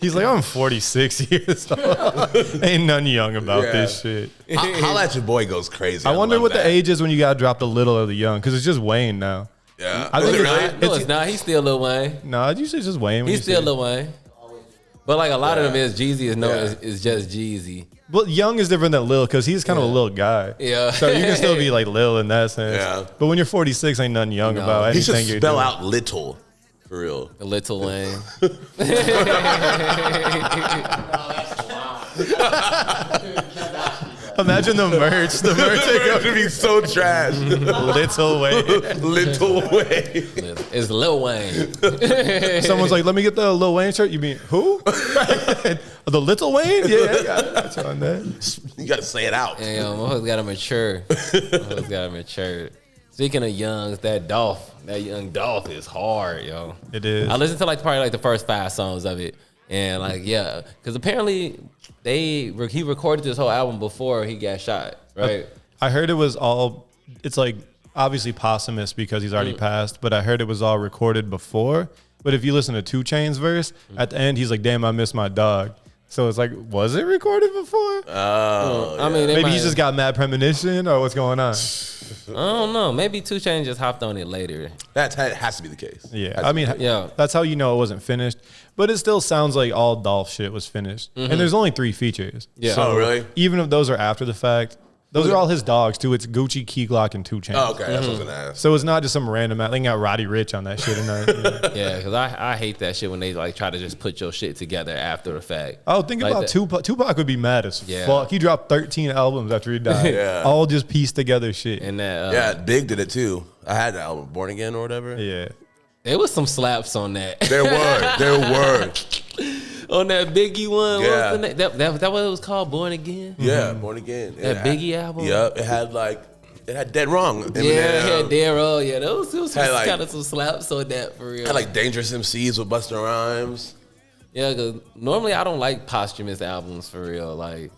He's like, I'm 46 years old. Ain't nothing young about this shit. Holla at Your Boy goes crazy. I wonder what the age is when you gotta drop the little or the young, because it's just Wayne now. Yeah. I think it's not. He's still Lil Wayne. No, usually it's just Wayne. He's still Lil Wayne. But like a lot of them is Jeezy is just Jeezy. But young is different than Lil, because he's kind of a little guy. Yeah. So you can still be like Lil in that sense. Yeah. But when you're 46, ain't nothing young about anything he should you're spell doing. out little. For real. Little Wayne. Imagine the merch. The merch It's gonna be so trash. Little Wayne. Little Wayne. It's Lil Wayne. Someone's like, let me get the Lil Wayne shirt. You mean who? The Little Wayne? Yeah, I got it on that. You gotta say it out. Yeah, motherfuckers gotta mature. Motherfuckers gotta mature. Speaking of youngs, that young Dolph is hard, yo. It is. I listened to probably like the first 5 songs of it, and like because apparently he recorded this whole album before he got shot, right? I heard it was all. It's like obviously posthumous because he's already passed, but I heard it was all recorded before. But if you listen to 2 Chainz's verse, at the end he's like, "Damn, I miss my dog." So it's like, was it recorded before? I mean, maybe he just got mad premonition, or what's going on? I don't know. Maybe 2 Chainz just hopped on it later. That has to be the case. Yeah, I mean, that's how you know it wasn't finished. But it still sounds like all Dolph shit was finished. And there's only 3 features. Yeah. So oh, really? even if those are after the fact, those are all his dogs too. It's Gucci, Key Glock, and 2 Chainz. Oh, okay. That's what I was gonna ask. So it's not just some random. They got Roddy Ricch on that shit. Yeah, because I hate that shit when they like try to just put your shit together after the fact. Oh, think like about that. Tupac. Tupac would be mad as fuck. He dropped 13 albums after he died. Yeah. All just pieced together shit. And that Big did it too. I had the album Born Again or whatever. Yeah. there was some slaps on that. There were. On that Biggie one, Yeah. what was the name? That what it was called, Born Again? Yeah, Born Again. That Biggie album? Yep. It had Dead Wrong. Yeah, it had Darryl. Yeah, there was Had, like- kind of some slaps on that for real. Had like Dangerous MCs with Busta Rhymes. Yeah, because normally I don't like posthumous albums for real. Like,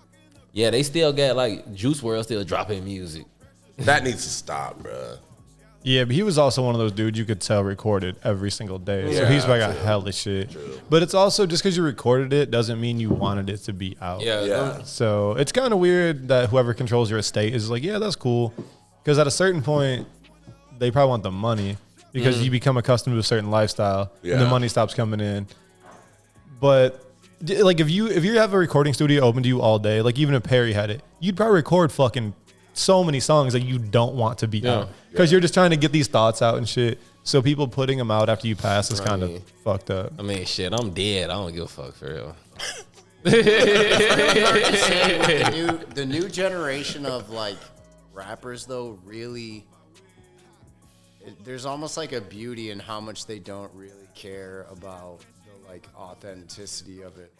yeah, they still got like Juice WRLD still dropping music. That needs to stop, bro. Yeah, but he was also one of those dudes you could tell recorded every single day. So Yeah, he's probably got hella shit. True. But it's also just because you recorded it doesn't mean you wanted it to be out. Yeah. So it's kind of weird that whoever controls your estate is like, yeah, that's cool. Because at a certain point, they probably want the money because you become accustomed to a certain lifestyle and the Yeah. money stops coming in. But like if you have a recording studio open to you all day, like even if Perry had it, you'd probably record fucking so many songs that you don't want to be out because you're just trying to get these thoughts out and shit. So people putting them out after you pass is kind of fucked up. I mean, shit, I'm dead. I don't give a fuck for real. The new generation of like rappers though really there's almost like a beauty in how much they don't really care about the like authenticity of it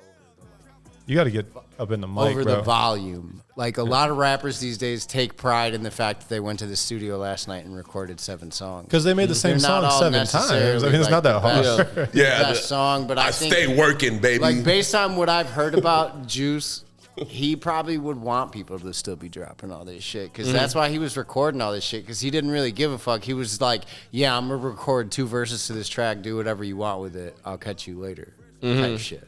You got to get up in the mic, over bro. the volume. Like a lot of rappers these days take pride in the fact that they went to the studio last night and recorded 7 songs. Because they made the same They're not song all 7 times. I necessarily, mean, it's not that like, hard. the Yeah, best song, but I think stay working, baby. like based on what I've heard about Juice, he probably would want people to still be dropping all this shit because that's why he was recording all this shit because he didn't really give a fuck. He was like, yeah, I'm going to record 2 verses to this track. Do whatever you want with it. I'll catch you later type shit.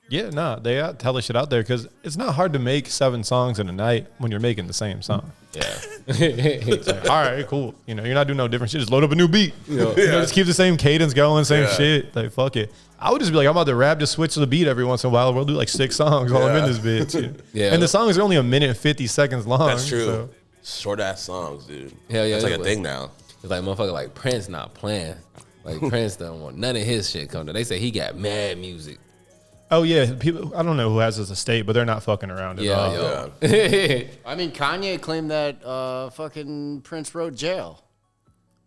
Yeah, nah, they tell the shit out there because it's not hard to make 7 songs in a night when you're making the same song. Yeah. It's like, all right, cool. You know, you're not doing no different shit. Just load up a new beat. You know, just keep the same cadence going, same shit. Like, fuck it. I would just be like, I'm about to rap, just switch to the beat every once in a while. We'll do like 6 songs while I'm in this bitch. Yeah. And the songs are only 1 minute and 50 seconds long. That's true. So. Short ass songs, dude. Hell yeah. It's like a thing now. It's like motherfucker like Prince not playing. Like Prince don't want none of his shit come to. They say he got mad music. Oh, yeah. People, I don't know who has this estate, but they're not fucking around at all. I mean, Kanye claimed that fucking Prince wrote Jail.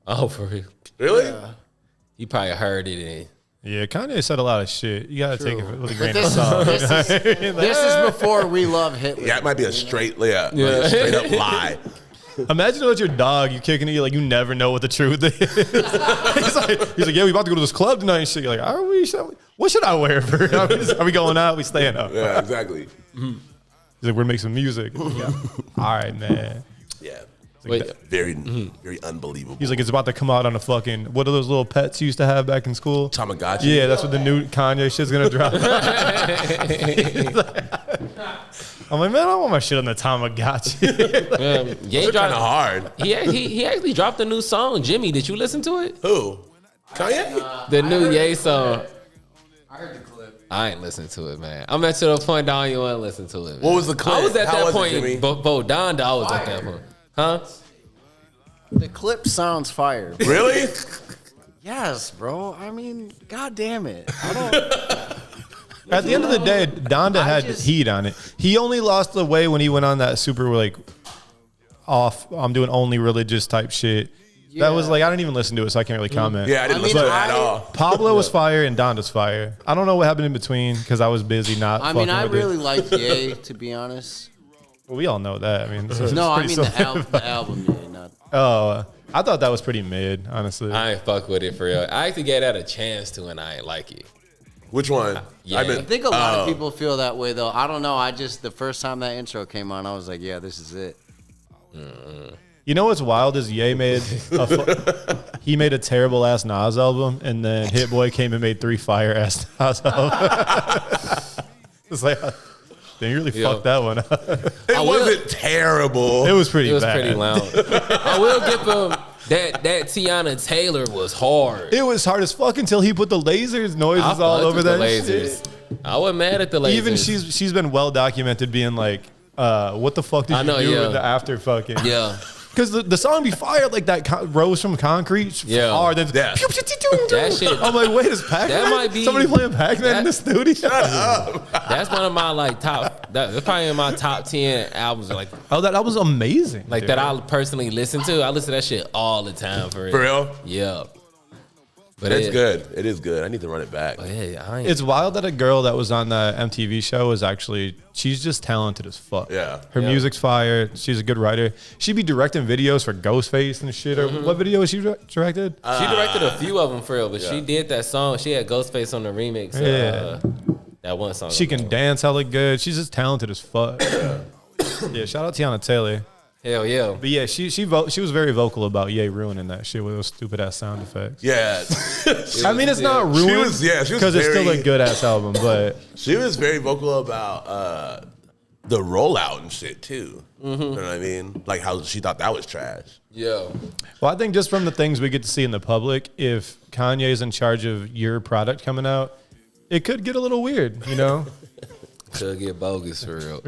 Oh, for real? Really? Yeah. He probably heard it and Yeah, Kanye said a lot of shit. You got to take it with a grain of This salt. is before We Love Hitler. Yeah, it might be a straight, like a straight up lie. Imagine with your dog, you kicking it, like you never know what the truth is. he's like, yeah, we about to go to this club tonight and shit. You're like, are we? What should I wear for? Are we going out? We staying up? Yeah, exactly. He's like, we're making some music. Yeah. All right, man. Yeah. Wait, Very, very unbelievable. He's like, it's about to come out on a fucking, what are those little pets you used to have back in school? Tamagotchi. Yeah, that's what the new Kanye shit's gonna drop. I'm like, man, I don't want my shit on the Tamagotchi. Ye It's kind of dropped. hard. He actually dropped a new song. Jimmy, did you listen to it? Who? Kanye? The new Ye song. I heard the clip. I ain't listened to it, man. I'm at to the point down you want to listen to it. Man. What was the clip? I was at How that was it, point. Jimmy? Bo Donda, I was at that point. Huh? The clip sounds fire. Really? Yes, bro. I mean, god damn it. I don't. At the end of the day, Donda had heat on it. He only lost the way when he went on that super like off. I'm doing only religious type shit. That was like I didn't even listen to it, so I can't really comment. Yeah, I didn't listen to that at all. Pablo was fire and Donda's fire. I don't know what happened in between because I was busy not. I mean, fucking I with really it. like Ye, to be honest. Well, we all know that. I mean, No, I mean the album Ye, not. Oh, I thought that was pretty mid, honestly. I ain't fuck with it for real. I actually gave that a chance to, and I ain't like it. Which one? Yeah. I think a lot of people feel that way though. I don't know. I just the first time that intro came on, I was like, yeah, this is it. You know what's wild is Ye made he made a terrible ass Nas album, and then Hit Boy came and made 3 fire ass Nas albums. It's like, damn, you really fucked that one up. It wasn't terrible. It was pretty It was bad. pretty loud. I will give him that Tiana Taylor was hard. It was hard as fuck until he put the lasers noises I all fucked over with that the lasers. shit. I wasn't mad at the lasers. Even she's been well documented being like, what the fuck did I you know, do yeah. with the after fucking? Yeah. Because the song be fired like that Rose from Concrete. Yeah. Hard. Then Yeah. That shit. I'm like, wait, is Pac-Man? That might be- Somebody playing Pac-Man in the that- studio? That's one of my like top. That's probably in my top 10 albums. Like Oh, that was amazing. dude. that I personally listen to. I listen to that shit all the time for real. For real? Yeah. But It's good. It is good. I need to run it back. But hey, I ain't, It's wild that a girl that was on that MTV show is actually, she's just talented as fuck. Yeah. Her Yeah. music's fire. She's a good writer. She'd be directing videos for Ghostface and shit. Or what video was she directed? she directed a few of them for real, but she did that song. She had Ghostface on the remix. That one song. She can dance hella good. She's just talented as fuck. Yeah, shout out Tiana Taylor. Hell yeah. But yeah, she was very vocal about Ye ruining that shit with those stupid ass sound effects. Yeah. I mean, it's not She ruined was because it's still a very- good ass album, but She was very vocal about the rollout and shit too. You know what I mean? Like how she thought that was trash. Yeah. well, I think just from the things we get to see in the public, if Kanye's in charge of your product coming out, it could get a little weird, you know? Could get bogus for real.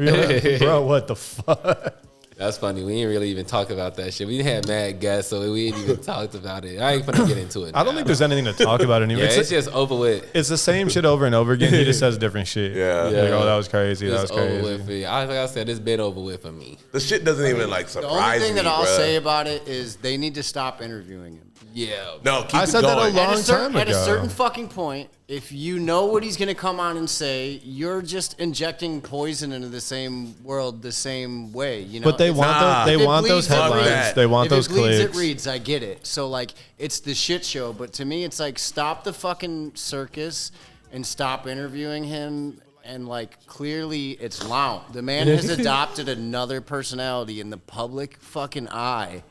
Bro, what the fuck? That's funny. We ain't really even talk about that shit. We had mad guests, so we ain't even talked about it. I ain't gonna get into it. I don't think there's anything to talk about anymore. Yeah, it's just over with. It's the same shit over and over again. He just says different shit. Yeah. Like, oh, that was crazy. That It's was over with. crazy. For me. Like I said, it's been over with for me. The shit doesn't even like The surprise only thing me, that I'll bruh. say about it is they need to stop interviewing him. Yeah. No, keep I it said that going. a long At time at a ago. certain fucking point, if you know what he's gonna come on and say, you're just injecting poison into the same world the same way. You know, But they want Nah. those, If they it want those bleeds, it headlines. reads. They want if those it bleeds, clicks. it reads. I get it. So like, it's the shit show. But to me, it's like stop the fucking circus and stop interviewing him. And like, clearly, it's loud. The man has adopted another personality in the public fucking eye.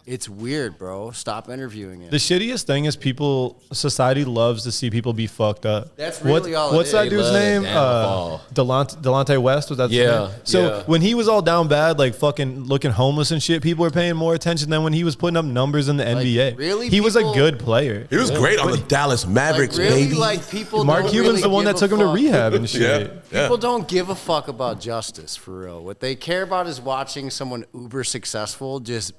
It's weird, bro. Stop interviewing him. The shittiest thing is society loves to see people be fucked up. That's really all it What's is. that They dude's love name? that downfall. Delonte West, was that his Yeah, name? So yeah. when he was all down bad, like fucking looking homeless and shit, people were paying more attention than when he was putting up numbers in the NBA. really, He was a people- good player. He was great on the Dallas Mavericks, like, really, baby. like people. Mark don't Cuban's really the one give that a took him to fuck. rehab and shit. yeah. People don't give a fuck about justice for real. What they care about is watching someone uber successful just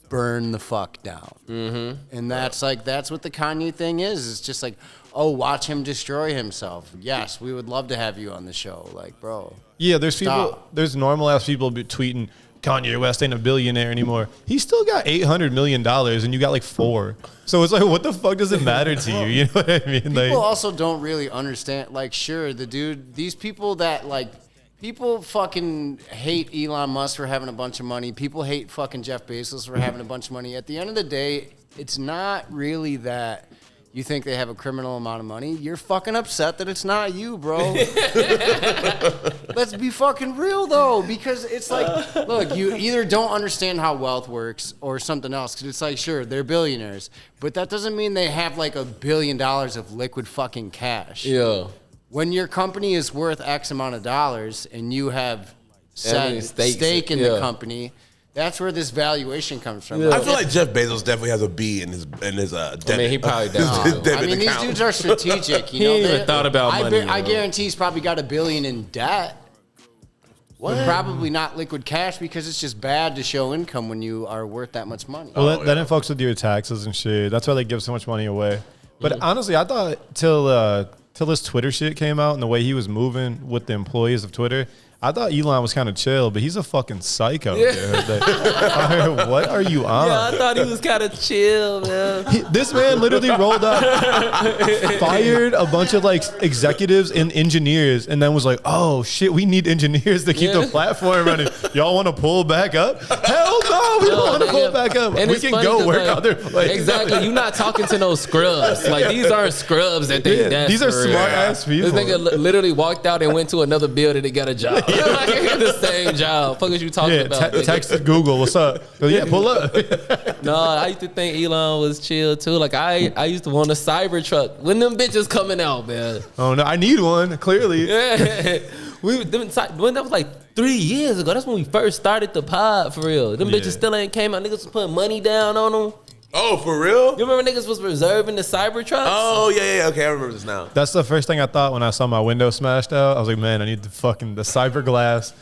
burn the fuck down. Mm-hmm. And that's what the Kanye thing is. It's just like, oh, watch him destroy himself. Yes, we would love to have you on the show. Like, bro. Yeah, there's Stop. there's normal ass people be tweeting Kanye West ain't a billionaire anymore. He still got $800 million and you got like 4. So it's like, what the fuck does it matter to you? You know what I mean? Like, People also don't really understand. Like, sure, the dude, these people that like, people fucking hate Elon Musk for having a bunch of money. People hate fucking Jeff Bezos for having a bunch of money. At the end of the day, it's not really that You think they have a criminal amount of money? You're fucking upset that it's not you, bro. Let's be fucking real, though, because it's like, look, you either don't understand how wealth works or something else, because it's like, sure, they're billionaires, but that doesn't mean they have like $1 billion of liquid fucking cash. Yeah. When your company is worth X amount of dollars and you have stake in the company, that's where this valuation comes from. Yeah. I feel like Jeff Bezos definitely has a B in his debit. I mean, he probably does. I mean, these dudes are strategic. You know, ain't even thought about money. I guarantee he's probably got $1 billion in debt. But probably not liquid cash because it's just bad to show income when you are worth that much money. Well, that fucks with your taxes and shit. That's why they give so much money away. But honestly, I thought till this Twitter shit came out and the way he was moving with the employees of Twitter, I thought Elon was kind of chill, but he's a fucking psycho. Dude. What are you on? Yeah, I thought he was kind of chill, man. This man literally rolled up, fired a bunch of like executives and engineers, and then was like, "Oh shit, we need engineers to keep the platform running. Y'all want to pull back up? Hell no, we don't want to pull back up. And we can go work other places." Exactly. You're not talking to no scrubs. Like these aren't scrubs that they. Yeah, these are smart ass people. This nigga literally walked out and went to another building to get a job. Like, the same job. Fuck is you talking about? Text Google, what's up? Yeah, pull up. No, I used to think Elon was chill too. Like I used to want a Cybertruck when them bitches coming out, man. Oh no, I need one. Clearly, yeah. When that was like 3 years ago. That's when we first started the pod for real. Them bitches still ain't came out. Niggas was putting money down on them. Oh, for real? You remember niggas was reserving the Cybertrucks? Oh, yeah. Okay, I remember this now. That's the first thing I thought when I saw my window smashed out. I was like, man, I need the cyber glass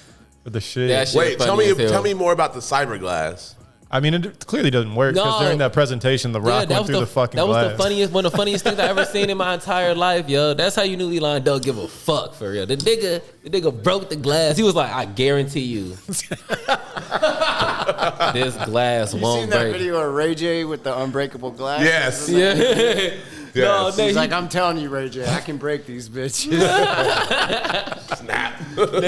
for the shit. Wait, tell me more about the cyber glass. I mean, it clearly doesn't work because during that presentation, the rock went through the fucking glass. That was one of the funniest things I ever seen in my entire life, yo. That's how you knew Elon don't give a fuck, for real. The nigga broke the glass. He was like, I guarantee you, this glass won't break. You seen that video of Ray J with the unbreakable glass? Yes. Yeah. Yes. No, he's like, I'm telling you, Ray J, I can break these bitches. Snap.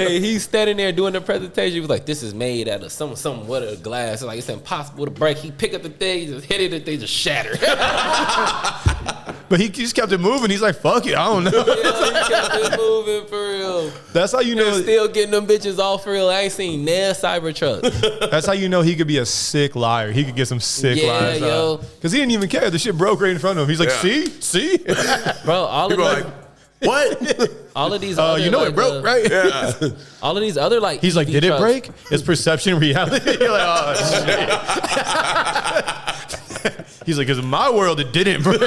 He's standing there doing the presentation. He was like, this is made out of some what a glass. Like, it's impossible to break. He picked up the thing, he just hit it, and they just shattered. But he just kept it moving. He's like, fuck it, I don't know. Yeah, he kept it moving for real. That's how you know. Still getting them bitches off for real. I ain't seen nail Cybertruck. That's how you know he could be a sick liar. He could get some sick lies out. Because he didn't even care. The shit broke right in front of him. He's like, see? Bro, all people of these, like, what? all of these other, you know, like, it broke, right? Yeah. All of these other, like, he's like, EV did trucks. it break? It's perception reality. You're like, oh, shit. He's like, because in my world, it didn't break.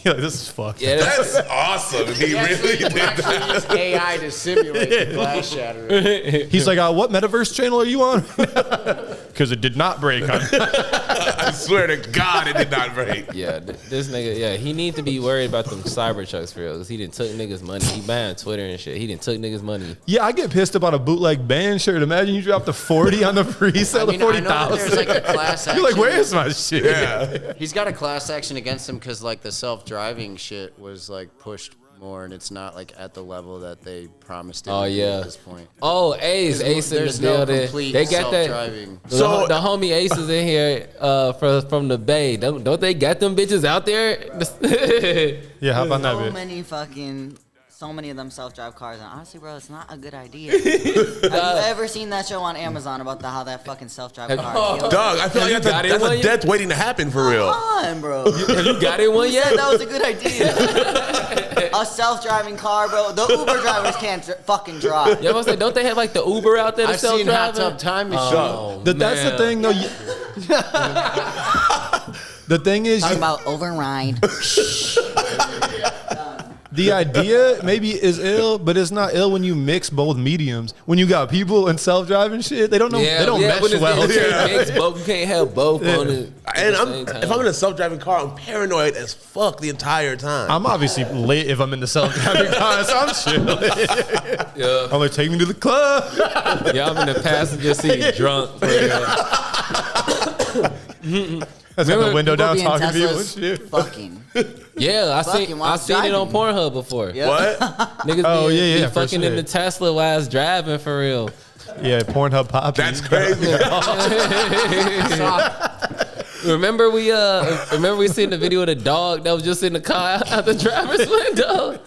You're like, this is fucked. Yeah, that's awesome. He really did that. Use AI to simulate the glass shattering. He's like, what metaverse channel are you on? Because it did not break. I swear to God, it did not break. Yeah, this nigga, he needs to be worried about them Cybertrucks for real, because he done took niggas' money. He buying Twitter and shit. He done took niggas' money. Yeah, I get pissed about a bootleg band shirt. Imagine you dropped the 40 on the pre-sale of 40,000. There's like a class action. You're like, where is my shit? Yeah. He's got a class action against him because like the self-driving shit was like pushed more, and it's not like at the level that they promised it at this point. Oh, Ace in the building. They got that. So the homie Ace is in here from the Bay. Don't they got them bitches out there? Yeah, how about that bitch? So many of them self-drive cars, and honestly, bro, it's not a good idea. Have you ever seen that show on Amazon about how that fucking self-drive car killed? Dog, I feel like that's a death waiting to happen for real. Come on, bro. Have you got in one yet? Said that was a good idea. A self-driving car, bro. The Uber drivers can't fucking drive. Yeah, I was like, don't they have like the Uber out there? I've seen Hot Tub Time Machine. That's the thing, though. The thing is, talking about override. The idea maybe is ill, but it's not ill when you mix both mediums. When you got people and self-driving shit, they don't know. They don't mesh well. You can't have both on it. And if I'm in a self-driving car, I'm paranoid as fuck the entire time. I'm obviously lit if I'm in the self-driving car, so I'm chilling. Yeah. I'm like, take me to the club. Yeah, I'm in the passenger seat, drunk. I got the window down talking to people and shit. Fucking. Yeah, I seen it on Pornhub before. Yep. What? Niggas be fucking in the Tesla while I was driving for real. Yeah, Pornhub popping. That's crazy. Remember we seen the video of the dog that was just in the car out the driver's window.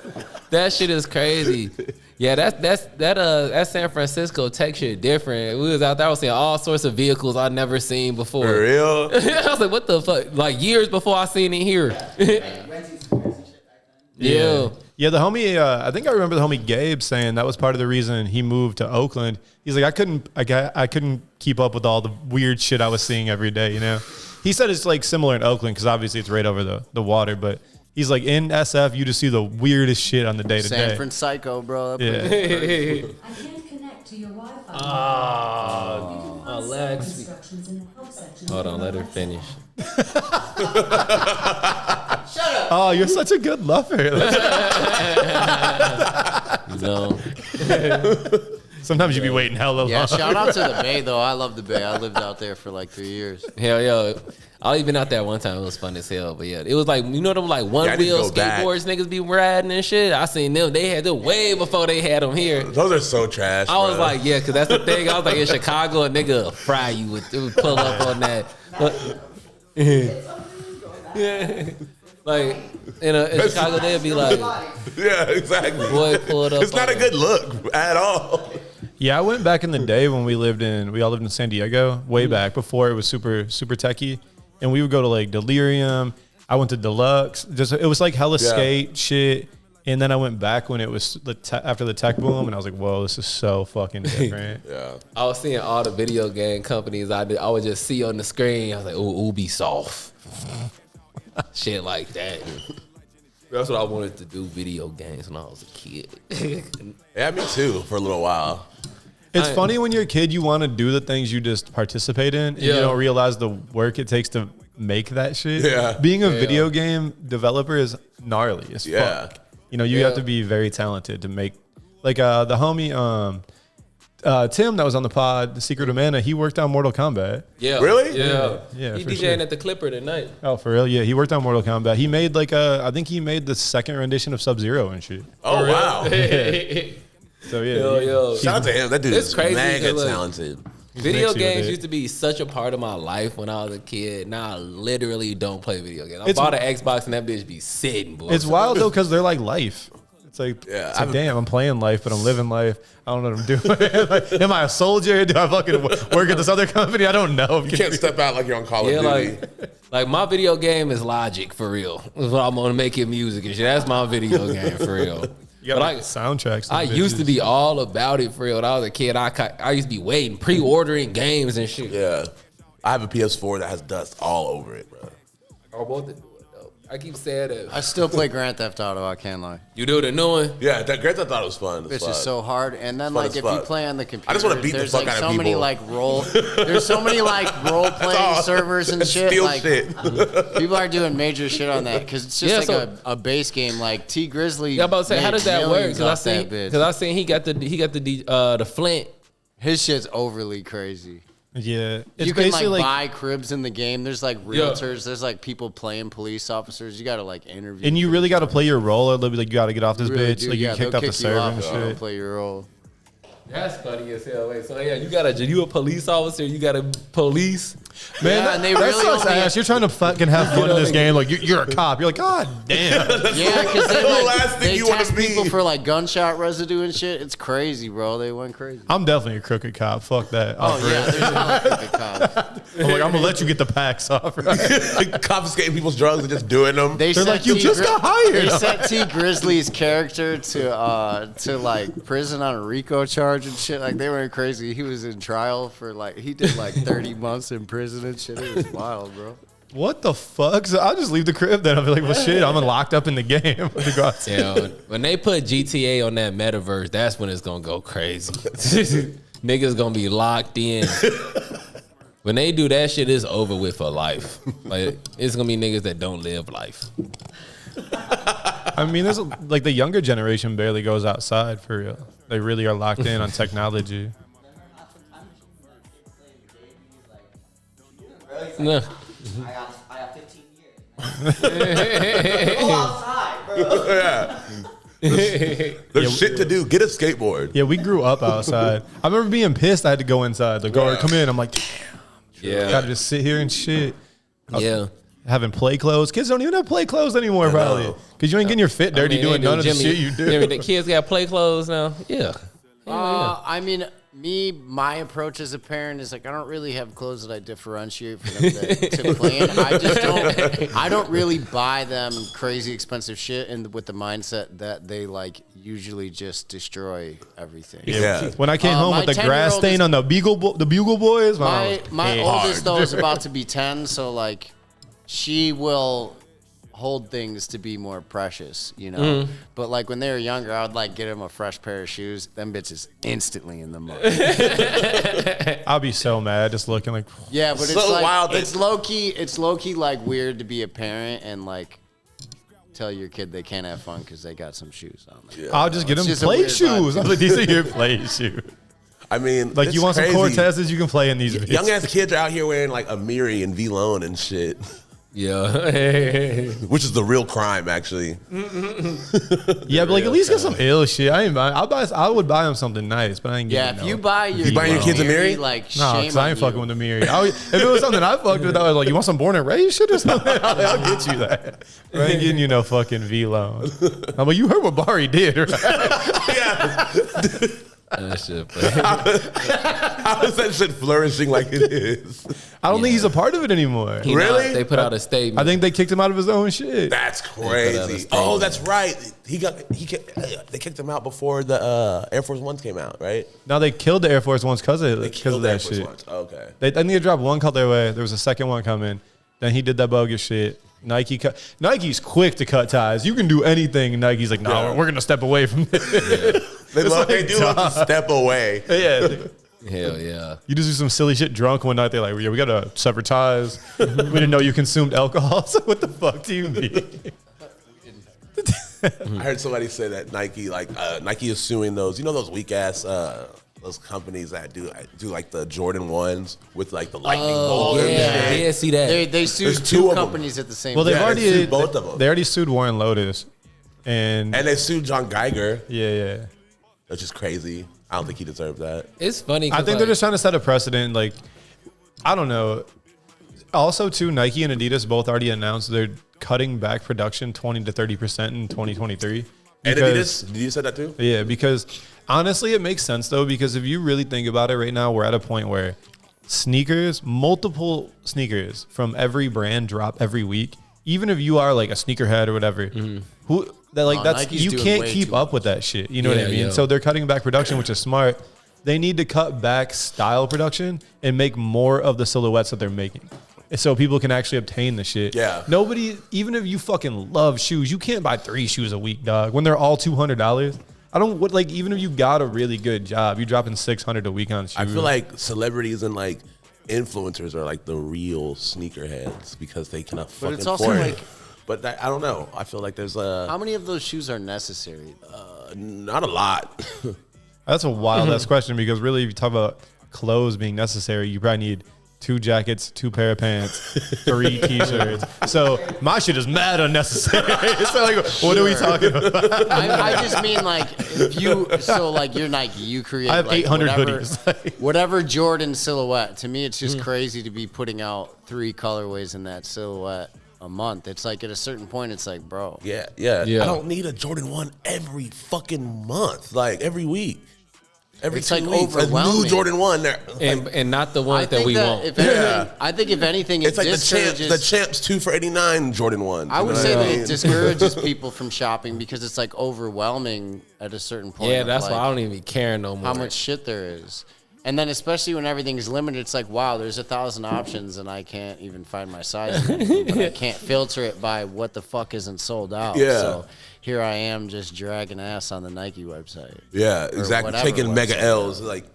That shit is crazy. Yeah, that's San Francisco tech shit different. We was out there, I was seeing all sorts of vehicles I'd never seen before. For real? I was like, what the fuck? Like years before I seen it here. Yeah. Yeah, the homie, I think I remember the homie Gabe saying that was part of the reason he moved to Oakland. He's like, I couldn't keep up with all the weird shit I was seeing every day, you know? He said it's like similar in Oakland because obviously it's right over the water, but he's like, in SF, you just see the weirdest shit on the day to day. San Francisco, bro. Yeah. I can't connect to your Wi-Fi. Alex. Hold on, let her finish. Oh, you're such a good lover. No. Sometimes you be waiting hella long. Yeah, shout out to the Bay, though. I love the Bay. I lived out there for like 3 years. Hell yeah. I only been out there one time. It was fun as hell. But yeah, it was like, you know them like one wheel skateboards niggas be riding and shit? I seen them. They had them way before they had them here. Those are so trash. I was like, yeah, because that's the thing. I was like, in Chicago, a nigga fry you would pull up on that. But, yeah. Like, in Chicago, they'd be like, yeah, exactly. boy, pull it up. It's not a good look at all. Yeah, I went back in the day when we all lived in San Diego, way back before it was super techie, and we would go to like Delirium. I went to Deluxe. It was like hella skate shit, and then I went back when it was after the tech boom, and I was like, whoa, this is so fucking different. Yeah, I was seeing all the video game companies I would just see on the screen. I was like, oh, Ubisoft, shit like that. That's what I wanted to do, video games, when I was a kid. yeah, me too, for a little while. It's funny when you're a kid, you want to do the things you just participate in, and you don't realize the work it takes to make that shit. Yeah. Being a video game developer is gnarly as fuck. You know, you have to be very talented to make, like the homie Tim that was on the pod, The Secret of Mana, he worked on Mortal Kombat. Yeah. Really? Yeah. Yeah, He for DJing sure. at the Clipper tonight. Oh, for real? Yeah, he worked on Mortal Kombat. He made I think he made the second rendition of Sub-Zero and shit. Oh, wow. So yeah. Yo. Shout out to him. That dude It's is crazy, mega 'cause, like, talented. Video Makes you games with it. used to be such a part of my life when I was a kid. Now I literally don't play video games. I It's- bought an Xbox and that bitch be sitting, boy. It's wild though because they're like life. It's like, Yeah, it's like damn, I'm playing life, but I'm living life. I don't know what I'm doing. Like, am I a soldier? Do I fucking work at this other company? I don't know. You can't step out like you're on Call of Duty. like my video game is Logic for real. That's what I'm gonna make it music and shit. That's my video game for real. You got But like soundtracks. I used to be all about it for real. When I was a kid, I used to be waiting, pre-ordering games and shit. Yeah. I have a PS4 that has dust all over it, bro. I want to do it though. I keep saying that. I still play Grand Theft Auto. I can't lie. You do the new one? Yeah, that Grand Theft Auto was fun. It's just so hard. And then Fun like as if you fuck. play on the computer, I just wanna beat the there's fuck like out of so many people. like there's so many like role playing servers and shit. Steal Like shit. people are doing major shit on that because it's just a base game. Like T Grizzly. Yeah, I'm about to say, how does that work? Because I seen he got the Flint. his shit's overly crazy. Yeah, it's You can basically like buy cribs in the game. There's like realtors. There's like people playing police officers. You got to like interview. and you really got to play your role, or they'll be like, you got to get off this really bitch. do. Like you Yeah, kicked they'll off the kick you server off and if you don't shit. play your role. That's funny as hell. Wait, so yeah, you a police officer? You got a police? Man, Yeah, and they that really sucks only- ass. You're trying to fucking have fun in this game. Like you're a cop. You're like, God damn. Yeah, because the last thing they you wanna test be. people for like gunshot residue and shit. It's crazy, bro. They went crazy. I'm definitely a crooked cop. Fuck that. Oh yeah, there's no fucking cops. I'm like, I'm gonna let you get the packs off. Right? Like confiscating people's drugs and just doing them. They're They're like, you just got hired. They sent T Grizzly's character to like prison on a RICO charge and shit. Like they went crazy. He was in trial for like he did like 30 months in prison and shit. It was wild, bro. What the fuck? So I'll just leave the crib then. I'll be like, well, shit, I'm locked up in the game. Yeah, when they put GTA on that metaverse, that's when it's gonna go crazy. Niggas gonna be locked in. When they do that shit, it's over with for life. Like it's gonna be niggas that don't live life. I mean, there's like the younger generation barely goes outside for real. They really are locked in on technology. No. I got 15 years. Go outside, bro. There's shit to do. Get a skateboard. Yeah, we grew up outside. I remember being pissed I had to go inside. Like, oh, come in. I'm like, damn. Yeah. Gotta just sit here and shit. Yeah. Having play clothes. Kids don't even have play clothes anymore, probably. Because you ain't getting your fit dirty doing none of the shit you do. Jimmy, the kids got play clothes now. Yeah. I mean, my approach as a parent is like I don't really have clothes that I differentiate for them to play in. I don't really buy them crazy expensive shit and with the mindset that they like usually just destroy everything. Yeah. When I came home with the grass stain on the Bugle Boys, my oldest though is about to be 10, so like she will hold things to be more precious, you know. But like when they were younger, I would like get them a fresh pair of shoes. Them bitches instantly in the mud. I'll be so mad just looking like. Yeah, but So it's like wild. it's low key. It's low key like weird to be a parent and like tell your kid they can't have fun because they got some shoes on. Like, I'll just get them just a play weird shoes. vibe. I'm like, these are your play shoes. I mean, Like it's you want crazy. some Cortezes, you can play in these. Young ass kids are out here wearing like a Miri and V-Lone and shit, Yeah. which is the real crime, actually. Yeah, but like at least get some ill shit. I would buy them something nice, but I ain't getting Yeah, if you buy your buying your kids a Miri? like No, shame because I on ain't you. fucking with the Miri. If it was something I fucked with, I was like, you want some born and raised shit or something? I'll get you that. But I ain't getting you no fucking V-Loan. I'm like, you heard what Bari did, right? Yeah. That shit. How is that shit flourishing like it is? I don't think he's a part of it anymore. Really? They put out a statement. I think they kicked him out of his own shit. That's put out a crazy. statement. Oh, that's right. They kicked him out before the Air Force Ones came out, right? Now they killed the Air Force Ones because of They killed that the Air Force shit. Ones. Okay. I think they dropped one colorway. There was a second one coming. Then he did that bogus shit. Nike's quick to cut ties. You can do anything. Nike's like, no, Yeah. we're gonna step away from this. They do love to step away. Yeah. Hell yeah. You just do some silly shit drunk one night. They're like, yeah, we gotta sever ties. We didn't know you consumed alcohol. So what the fuck do you mean? I heard somebody say that Nike is suing those weak ass those companies that do like the Jordan 1s with like the lightning bolt. and Yeah, shit. yeah, see that. They sued There's two two of them. companies at the same Well, time. they've Yeah, already they sued both of them. They already sued Warren Lotus, and And they sued John Geiger, yeah. which is crazy. I don't think he deserved that. It's funny. I think they're just trying to set a precedent. Like, I don't know. Also, too, Nike and Adidas both already announced they're cutting back production 20 to 30% in 2023. And Because- Adidas said that too? Yeah, because honestly, it makes sense though. Because if you really think about it, right now we're at a point where multiple sneakers from every brand drop every week. Even if you are like a sneakerhead or whatever, Nike's you doing can't way keep too up with that shit. You know what I Yeah, mean? yeah. So they're cutting back production, which is smart. They need to cut back style production and make more of the silhouettes that they're making. So people can actually obtain the shit. Yeah. Nobody, even if you fucking love shoes, you can't buy 3 shoes a week, dog. When they're all $200. Even if you got a really good job, you're dropping $600 a week on shoes. I feel like celebrities and like influencers are like the real sneakerheads because they can fucking it's also afford like- it. But I don't know. I feel like there's How many of those shoes are necessary? not a lot. That's a wild ass question because really, if you talk about clothes being necessary, you probably need 2 jackets, 2 pair of pants, 3 t-shirts. So my shit is mad unnecessary. So like, what are we talking about? I just mean like if you you're Nike, you create I have like 800 whatever, hoodies. whatever Jordan silhouette. To me, it's just crazy to be putting out 3 colorways in that silhouette a month. It's like at a certain point, it's like, bro, Yeah. Yeah. I don't need a Jordan 1 every fucking month, like every week. Every It's 2 like weeks, a overwhelming. new Jordan 1 there. and not the ones that think we want. If anything, I think if anything, it It's like discourages. the champs 2 for $89 Jordan 1. I would say that it discourages people from shopping because it's like overwhelming at a certain point. Yeah, of, that's like, why I don't even care no more. how much shit there is. And then especially when everything's limited, it's like, wow, there's 1,000 options and I can't even find my size. But I can't filter it by what the fuck isn't sold out. Yeah. So here I am just dragging ass on the Nike website. Yeah, exactly. whatever Taking mega website. L's. Like,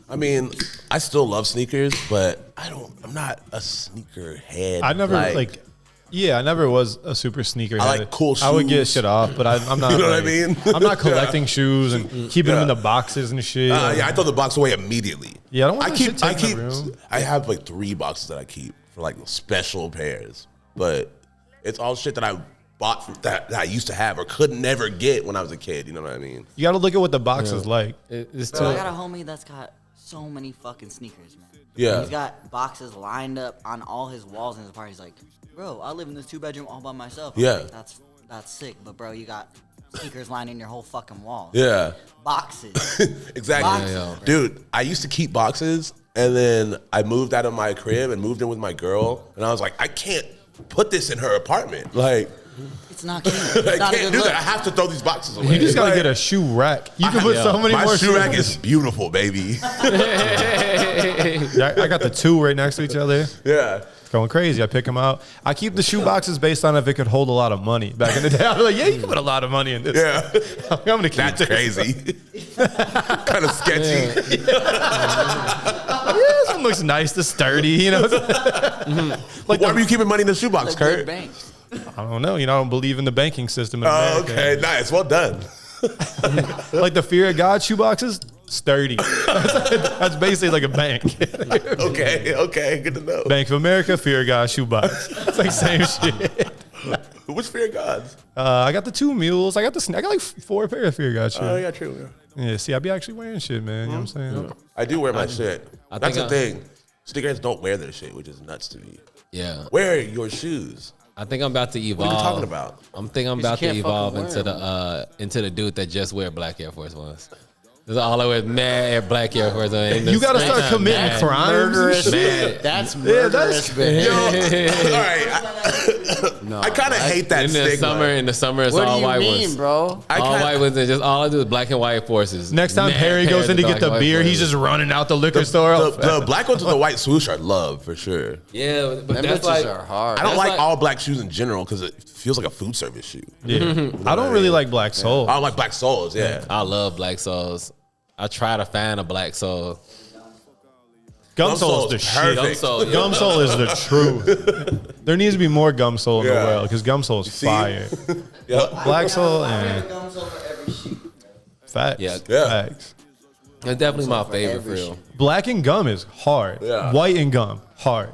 I mean, I still love sneakers, but I'm not a sneaker head. I never I never was a super sneaker. I like cool I would get shoes. shit off, but I'm not. You know what I like- mean? I'm not collecting shoes and keeping them in the boxes and shit. Yeah, I throw the box away immediately. Yeah, I don't want that shit taking up room. I have like 3 boxes that I keep for like special pairs, but it's all shit that I bought that I used to have or could never get when I was a kid. You know what I mean? You got to look at what the box is like. It's Bro, I too. got a homie that's got so many fucking sneakers, man. Yeah. He's got boxes lined up on all his walls in his apartment. He's like, bro, I live in this 2-bedroom all by myself. I'm Yeah. like, that's sick, but bro, you got sneakers lining your whole fucking wall. Yeah. Boxes. Exactly. Boxes. Dude, I used to keep boxes, and then I moved out of my crib and moved in with my girl, and I was like, I can't put this in her apartment. Like, It's not cute. It's I not a can't good do look. that. I have to throw these boxes away. You just gotta Like, get a shoe rack. You can put so many my more shoe shoes. rack is beautiful, baby. Yeah, I got the two right next to each other. Yeah. Going crazy. I pick them out. I keep the shoe boxes based on if it could hold a lot of money. Back in the day, I was like, yeah, you can put a lot of money in this. Yeah. I'm gonna keep That's this. crazy. Kind of sketchy. Yeah, this one looks nice. It's sturdy. You know. Like, why were you keeping money in the shoebox, Like good Kurt? banks. I don't know. You know, I don't believe in the banking system in Oh, America. okay. Nice. Well done. Like the Fear of God shoe boxes, sturdy. That's basically like a bank. Okay. Good to know. Bank of America, Fear of God shoe box. It's like same shit. Which fear gods? I got the 2 mules. I got like 4 pair of Fear of God shoes. Oh, yeah, true. Yeah, see, I be actually wearing shit, man. You know what I'm saying? I do wear my shit. I That's think the thing. Sneakerheads don't wear their shit, which is nuts to me. Yeah. Wear your shoes. I think I'm about to evolve. What are you talking about? I'm thinking I'm You about to can't fucking evolve wear into the dude that just wear black Air Force Ones. That's all I wear, mad black Air Force Ones. You gotta start committing crimes. Murderous. Man. That's murderous, bitch. All right. I kind of hate that In the stigma. summer, it's What do all you white mean, ones. bro? All white ones, and just all I do is black and white forces. Next time Mad Perry goes pairs in to of get the black and beer, white he's forces. just running out the liquor store. The black ones with the white swoosh I love for sure. Yeah, but Them that's bitches like are hard. I don't That's like like- all black shoes in general because it feels like a food service shoe. Yeah. I don't really like black soul. I don't like black soles. Yeah. I love black soles. I try to find a black soul. Gum Gum soul is the sole's shit. perfect. Gum sole, yeah. Gum soul is the truth. There needs to be more gum soul in the Yeah. world because gum soul is see? fire. Yeah. Black soul I and got gums over every shoe. facts. Yeah. Yeah. Facts. It's definitely my favorite for real. Black and gum is hard. Yeah. White and gum, hard.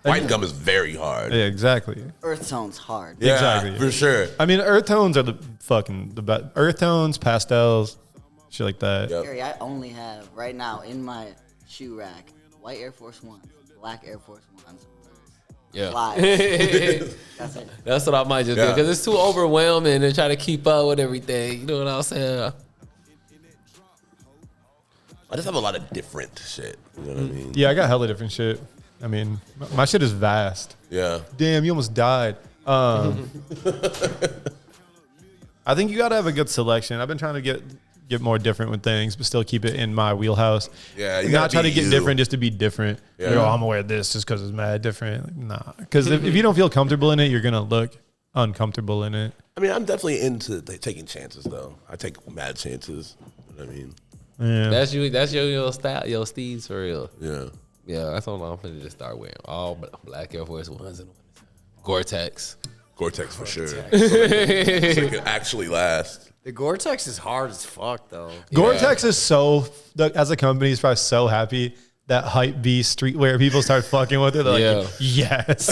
White gum is very hard. Yeah, exactly. Earth tone's hard. Yeah, Exactly. for sure. I mean, earth tones are the best. Earth tones, pastels, shit like that. Yep. Gary, I only have right now in my shoe rack white Air Force Ones, black Air Force Ones, Yeah. slides. That's it. That's what I might just do Yeah. because it's too overwhelming to try to keep up with everything. You know what I'm saying? I just have a lot of different shit. You know what I mean? Yeah, I got hella different shit. I mean, my shit is vast. Yeah. Damn, you almost died. I think you gotta have a good selection. I've been trying to get more different with things, but still keep it in my wheelhouse. Yeah, you not gotta try be to get you. different just to be different. Yeah. You know, I'm gonna wear this just because it's mad different. Like, nah, because if you don't feel comfortable in it, you're gonna look uncomfortable in it. I mean, I'm definitely into taking chances, though. I take mad chances. You know what I mean? Yeah. That's you. That's your style, your steez for real. Yeah. Yeah, that's what I'm finna just start wearing. All black Air Force Ones and Gore-Tex. Gore-Tex for sure. So it can actually last. The Gore-Tex is hard as fuck, though. Gore-Tex is so, as a company, is probably so happy that hype beast streetwear people start fucking with it. They're like, yes.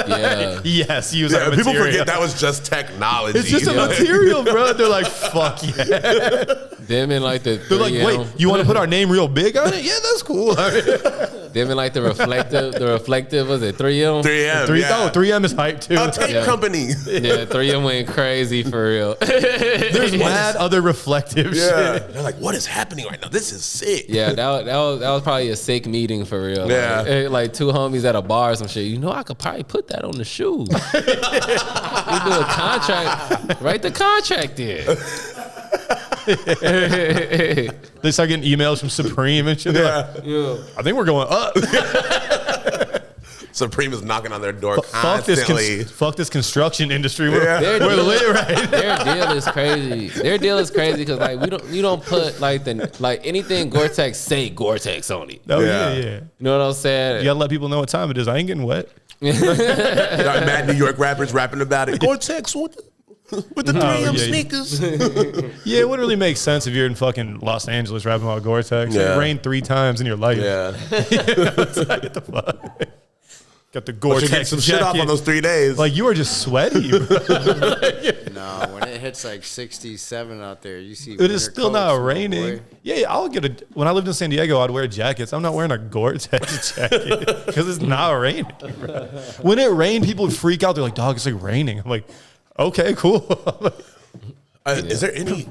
Yeah. Yes, use Yeah, our people material. forget that was just technology. It's just a material, bro. They're like, fuck yeah. Them and like the They're like, wait, you want to put our name real big on it? Yeah, that's cool. them and like the reflective was it 3M? 3M. yeah. 3M is hype too. A tape Yeah. company. Yeah, 3M went crazy for real. There's mad other reflective Yeah. shit. They're like, what is happening right now? This is sick. Yeah, that was probably a sick meeting for real. Yeah. Like two homies at a bar or some shit. You know, I could probably put that on the shoes. We do a contract. Write the contract in. They start getting emails from Supreme and shit. They're like, I think we're going up. Supreme is knocking on their door Fuck this, constantly. fuck this construction industry. We're, Yeah. we're lit right now. Their deal is crazy. Their deal is crazy because like we don't put like anything Gore-Tex say Gore-Tex on it. Oh, Yeah. yeah. You know what I'm saying? You gotta let people know what time it is. I ain't getting wet. You got mad New York rappers rapping about it. Gore-Tex with the 3M yeah. sneakers. Yeah, it wouldn't really make sense if you're in fucking Los Angeles rapping about Gore-Tex. Yeah. It rained 3 times in your life. Yeah. It's like, what the fuck? got the But you're getting Gore-Tex some shit off jacket. on those 3 days. Like you are just sweaty, bro. No, when it hits like 67 out there, you see. It is winter still not coats, my raining. boy. Yeah, I'll get a. When I lived in San Diego, I'd wear jackets. I'm not wearing a Gore-Tex jacket because it's not raining. Bro. When it rained, people would freak out. They're like, "Dog, it's like raining." I'm like, "Okay, cool." Is there any?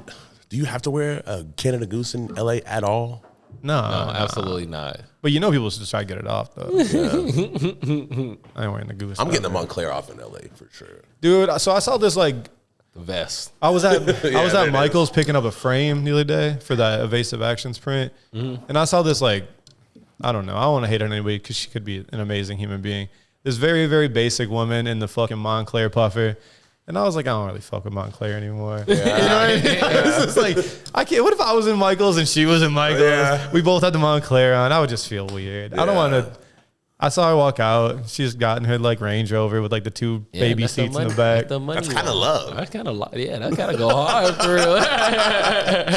Do you have to wear a Canada Goose in LA at all? No, No, absolutely not. But you know, people just try to get it off though. I ain't wearing the goose. I'm getting the stuff. Montclair off in LA for sure. Dude. So I saw this like The vest. I was at Yeah, I was there at it Michael's picking up a frame the other day for that evasive actions print, and I saw this like I don't know. I don't want to hate on anybody because she could be an amazing human being. This very very basic woman in the fucking Montclair puffer. And I was like, I don't really fuck with Montclair anymore. Yeah. You know what I mean? It's just like, I can't. What if I was in Michael's and she was in Michael's? Yeah. We both had the Montclair on. I would just feel weird. I don't want to. I saw her walk out. She just got in her like Range Rover with like the two baby that's the seats in money- the back. The money That's kinda one. love. That's kind of yeah. That kind of go hard for real.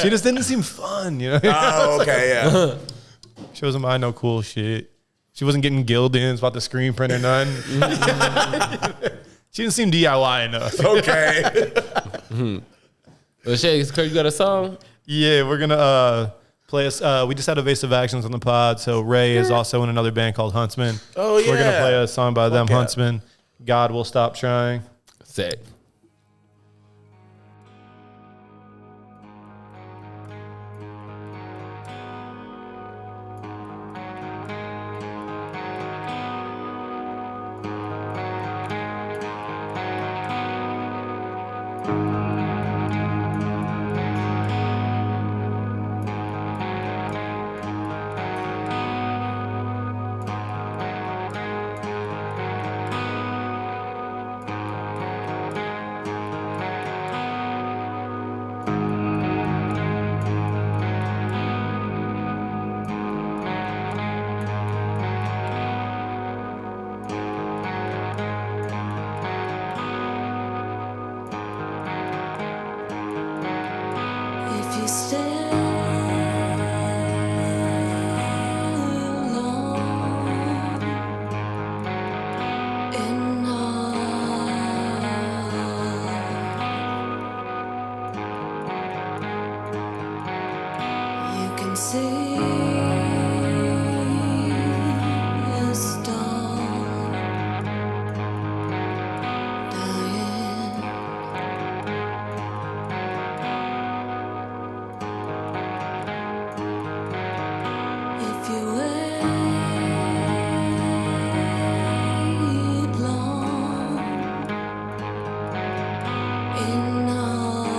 She just didn't seem fun, you know? Oh, okay, yeah. She wasn't buying no cool shit. She wasn't getting Gildans about the screen print or nothing. She didn't seem DIY enough. Okay. Well, Shay, Kurt, you got a song? Yeah, we're gonna play us. We just had evasive actions on the pod, so Ray is also in another band called HUNTSMEN. Oh, yeah. We're gonna play a song by them, yeah. HUNTSMEN. God will stop trying. Sick. If you stay alone enough, you can see a star dying. If you wait long enough,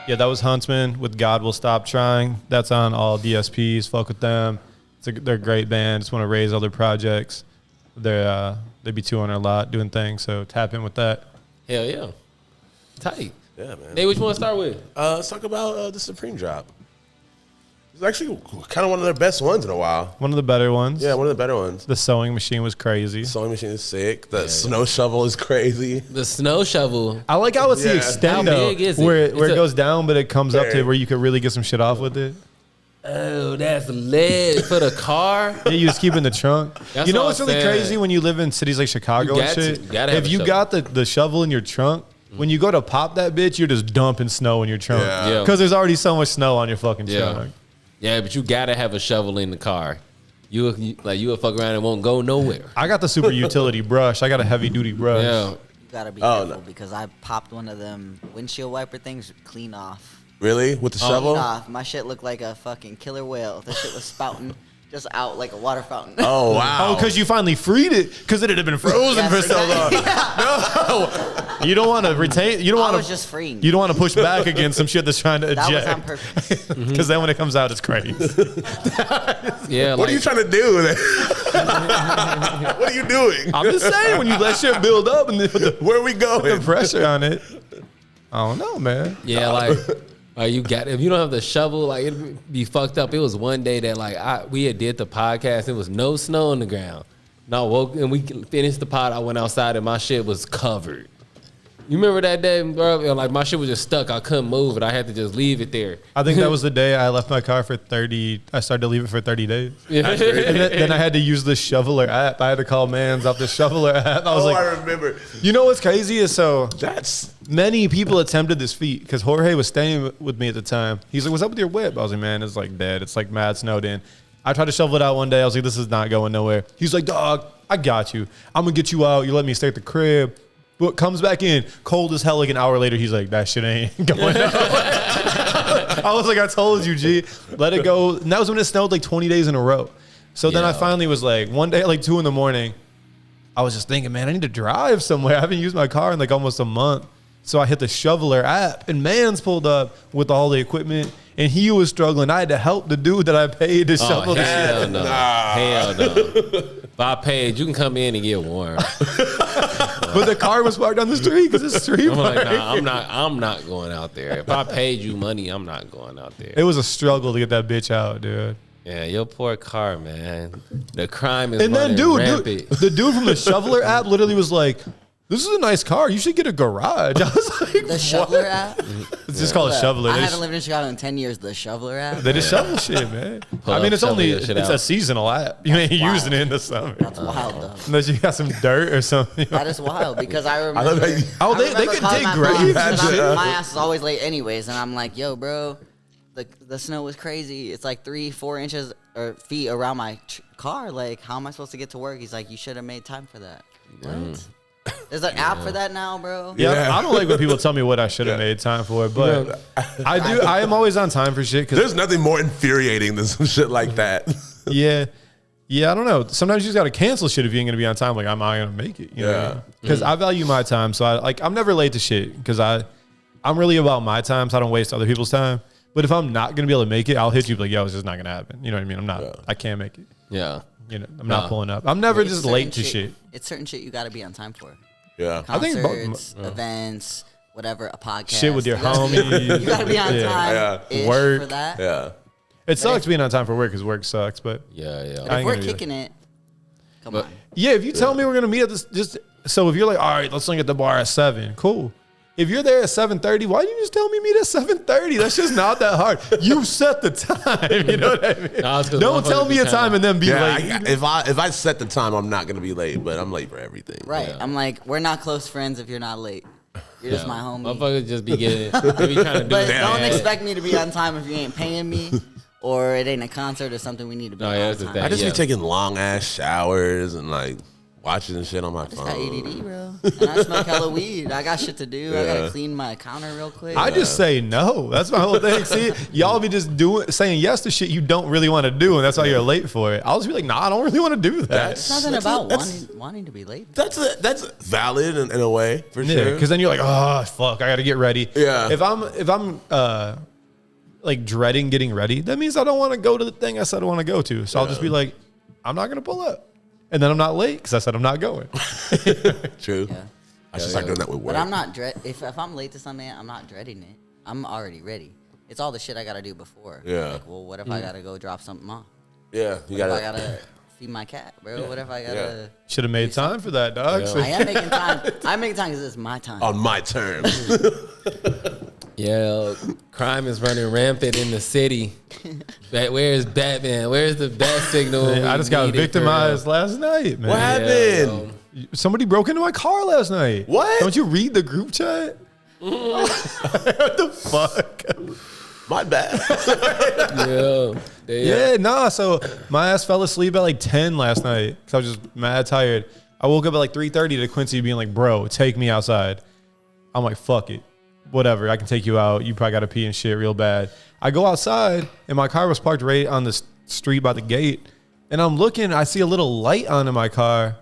Yeah, that was Huntsman with God Will Stop Trying. That's on all DSPs. Fuck with them. They're a great band. Just want to raise other projects. They be touring a lot, doing things. So tap in with that. Hell yeah. Tight. Yeah, man. Hey, which one to start with? Let's talk about the Supreme drop. It's actually kind of one of their best ones in a while. One of the better ones. Yeah, one of the better ones. The sewing machine was crazy. Sewing machine is sick. The snow shovel is crazy. The snow shovel. I like how it's the Yeah. extend How big is it? where It's it goes down, but it comes up to Very. where you could really get some shit off with it. Oh, that's lit for the car. Yeah, you just keep it in the trunk. That's You know what what's I'm really saying. crazy when you live in cities like Chicago You and got to- shit? you gotta have If a you shovel. got the shovel in your trunk, when you go to pop that bitch, you're just dumping snow in your trunk. Yeah. Yeah. Because there's already so much snow on your fucking Yeah. trunk. Yeah, but you gotta have a shovel in the car. You will fuck around and won't go nowhere. I got the super utility brush. I got a heavy duty brush. Yeah. You gotta be Oh, careful no. because I popped one of them windshield wiper things clean off. Really? With the shovel? Clean off. My shit looked like a fucking killer whale. That shit was spouting just out like a water fountain. Oh, wow. Oh, because you finally freed it because it had been frozen Yes, for so exactly. long. No, you don't want to retain. You don't I want was to. just freeing. You don't want to push back against some shit that's trying to That was on eject. purpose. Because then when it comes out, it's crazy. Yeah. What are you trying to do? What are you doing? I'm just saying when you let shit build up and then put the Where are we going? pressure on it. I don't know, man. Yeah, like you got if you don't have the shovel, like it'd be fucked up. It was one day that we had did the podcast. It was no snow on the ground. And I woke and we finished the pod. I went outside and my shit was covered. You remember that day, bro? And, like my shit was just stuck. I couldn't move it. I had to just leave it there. I think that was the day I left my car for 30. I started to leave it for 30 days. Yeah. And then I had to use the shoveler app. I had to call Mans off the shoveler app. I was I like, remember. you know what's crazy is so That's many people attempted this feat because Jorge was staying with me at the time. He's like, what's up with your whip? I was like, man, it's like dead. It's like mad snowed in. I tried to shovel it out one day. I was like, this is not going nowhere. He's like, dog, I got you. I'm going to get you out. You let me stay at the crib. But comes back in, cold as hell. Like an hour later, he's like, that shit ain't going nowhere. I was like, I told you, G. Let it go. And that was when it snowed like 20 days in a row. So then I Yeah. finally was like, one day at like 2 a.m, I was just thinking, man, I need to drive somewhere. I haven't used my car in like almost a month. So I hit the shoveler app and Mans pulled up with all the equipment and he was struggling. I had to help the dude that I paid to shovel the shit. Hell no. Hell no. If I paid, you can come in and get warm. But the car was parked on the street because it's street I'm like, park. nah, I'm not going out there. If I paid you money, I'm not going out there. It was a struggle to get that bitch out, dude. Yeah, your poor car, man. The crime is And then, running dude, rampant. the dude from the shoveler app literally was like, this is a nice car. You should get a garage. I was like, The shoveler app? it's just called a shoveler. I They haven't just, lived in Chicago in 10 years. The shoveler app? they just shovel shit, man. Pull I mean, up, it's shovel only, your it's shit a out. seasonal app. You ain't Wow. using it in the summer. That's wild, though. Unless you got some dirt or something. That is wild because I remember. I love how you. Oh, I they remember could calling dig my graves mom, and because shit. my ass is always late anyways, and I'm like, yo, bro, the snow was crazy. It's like 3-4 inches or feet around my car. Like, how am I supposed to get to work? He's like, you should have made time for that. What? There's an app for that now, bro. Yeah, I don't like when people tell me what I should have made time for, but I do. I am always on time for shit because There's nothing more infuriating than some shit like that. yeah, I don't know. Sometimes you just got to cancel shit if you ain't gonna be on time. Like, I'm not gonna make it. You Yeah. know, because I value my time. So I'm never late to shit because I'm really about my time. So I don't waste other people's time. But if I'm not gonna be able to make it, I'll hit you like, yo, it's just not gonna happen. You know what I mean? I'm not. Yeah. I can't make it. Yeah. You know, I'm not pulling up. I'm never It's just certain late to shit. It's certain shit you got to be on time for. Yeah. I think both- Concerts, events, whatever, a podcast. Shit with your You gotta- homies. You got to be on Yeah. time Yeah. Work. for that. Yeah. It sucks being on time for work because work sucks. But Yeah. I If ain't we're gonna do that. kicking it, come But- on. Yeah, if you tell me we're gonna meet at this, just so if you're like, all right, let's link at the bar at 7, cool. If you're there at 7:30, why didn't you just tell me meet at 7:30? That's just not that hard. You set the time. You know what I mean? Nah, it's 'cause Don't tell motherfuckers me be a time and then be Yeah, late. if I set the time, I'm not gonna be late, but I'm late for everything. Right. Yeah. I'm like, we're not close friends if you're not late. You're just my homie. Motherfuckers just be getting, they be trying to do But it. don't man. expect me to be on time if you ain't paying me or it ain't a concert or something we need to be No, on yeah, that's the time. thing. I just Yeah. be taking long ass showers and like watching and shit on my I just got phone. ADD, bro. And I smoke hella weed. I got shit to do. I Yeah. gotta clean my counter real quick. I just say no. That's my whole thing. See, y'all be just saying yes to shit you don't really want to do, and that's why you're late for it. I'll just be like, nah, I don't really want to do that. It's nothing about wanting to be late. That's valid in a way for Yeah, sure. because then you're like, oh fuck, I got to get ready. Yeah. If I'm like dreading getting ready, that means I don't want to go to the thing I said I want to go to. So I'll just be like, I'm not gonna pull up, and then I'm not late because I said I'm not going. True. Yeah. I should start doing that with work. But I'm not if I'm late to something, I'm not dreading it. I'm already ready. It's all the shit I gotta do before. Yeah. Like, well, what if I gotta go drop something off? Yeah, you What if I gotta. gotta feed my cat, bro? What if I gotta? Should have made time for that, dog. Yeah. So- I am making time. I'm making time because it's my time. On my terms. Yeah, crime is running rampant in the city. Where's Batman? Where's the bat signal? Man, I just got victimized last night, man. What happened? Somebody broke into my car last night. What? Don't you read the group chat? What the fuck? My bad. Yeah, nah. So my ass fell asleep at like 10 last night because I was just mad tired. I woke up at like 3:30 to Quincy being like, bro, take me outside. I'm like, fuck it. Whatever. I can take you out. You probably got to pee and shit real bad. I go outside and my car was parked right on the street by the gate. And I'm looking, I see a little light on in my car.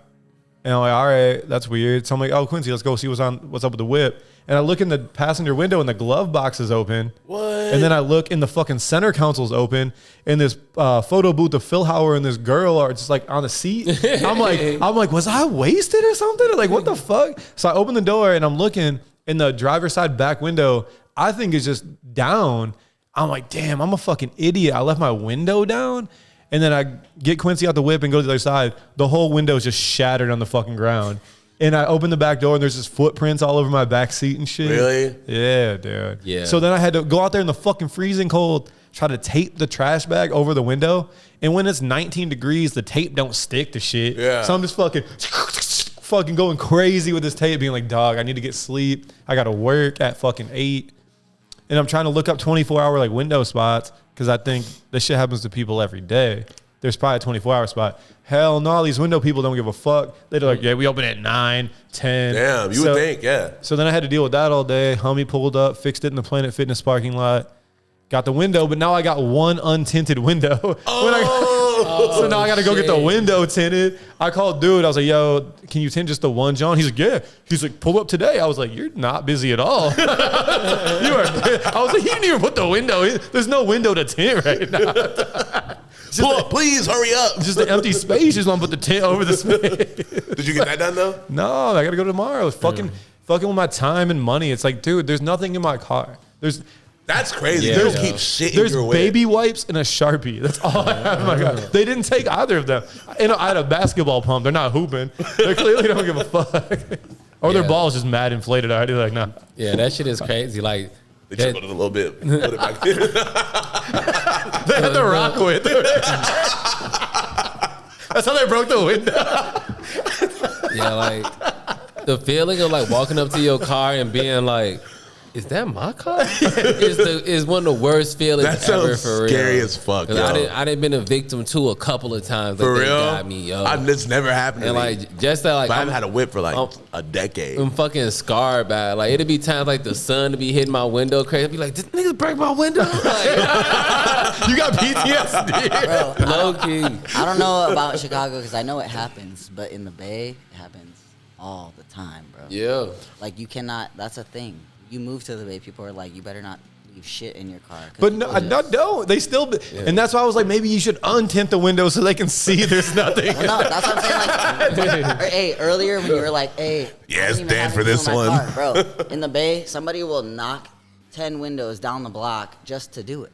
And I'm like, all right, that's weird. So I'm like, oh, Quincy, let's go see what's up with the whip. And I look in the passenger window and the glove box is open. What? And then I look in the fucking center console's open and this photo booth of Phil Hauer and this girl are just like on the seat. I'm like, was I wasted or something? Or like, what the fuck? So I open the door and I'm looking in the driver's side back window. I think it's just down. I'm like, damn, I'm a fucking idiot. I left my window down. And then I get Quincy out the whip and go to the other side. The whole window is just shattered on the fucking ground. And I open the back door and there's just footprints all over my back seat and shit. Really? Yeah, dude. Yeah. So then I had to go out there in the fucking freezing cold, try to tape the trash bag over the window. And when it's 19 degrees, the tape don't stick to shit. Yeah. So I'm just fucking going crazy with this tape, being like, dog, I need to get sleep. I got to work at fucking 8. And I'm trying to look up 24-hour like window spots because I think this shit happens to people every day. There's probably a 24-hour spot. Hell no, these window people don't give a fuck. They're like, yeah, we open at 9, 10. Damn, you would think, yeah. So then I had to deal with that all day. Homie pulled up, fixed it in the Planet Fitness parking lot. Got the window, but now I got one untinted window. So now I got to go get the window tinted. I called dude. I was like, yo, can you tint just the one, John? He's like, yeah. He's like, pull up today. I was like, you're not busy at all. I was like, he didn't even put the window in. There's no window to tint right now. Pull up, please hurry up. Just the empty space. Just want to put the tint over the space. Did you get that done though? No, I got to go tomorrow. Fucking with my time and money. It's like, dude, there's nothing in my car. That's crazy. Yeah, They don't yo. keep shit in There's your way. baby wipes and a Sharpie. That's all I have in my car. They didn't take either of them. And I had a basketball pump. They're not hooping. They clearly don't give a fuck. Or their Yeah. ball's just mad inflated already. Like, nah. Yeah, that shit is crazy. Like, They trickled it a little bit. Put it back there. They had to rock with. That's how they broke the window. yeah, like the feeling of like walking up to your car and being like, is that my car? is one of the worst feelings That ever sounds for real. scary as fuck, 'Cause yo. I done been a victim to a couple of times. For like, they real? got me, yo. It's never happened to and me. like just that, like But I haven't had a whip for like I'm- a decade. I'm fucking scarred by it. Like it'd be times like the sun to be hitting my window crazy. I'd be like, this niggas break my window. Like, You got PTSD. Bro, low key. I don't know about Chicago because I know it happens, but in the Bay, it happens all the time, bro. Yeah. Like you cannot. That's a thing. You move to the Bay, people are like, you better not leave shit in your car. 'cause But no, people just- don't. They still, and that's why I was like, maybe you should untint the window so they can see there's nothing. Well, no, that's what I'm saying. Like, hey, earlier when you were like, hey, Yeah, I it's don't even Dan have for anything this in my one. car, bro. In the Bay, somebody will knock 10 windows down the block just to do it.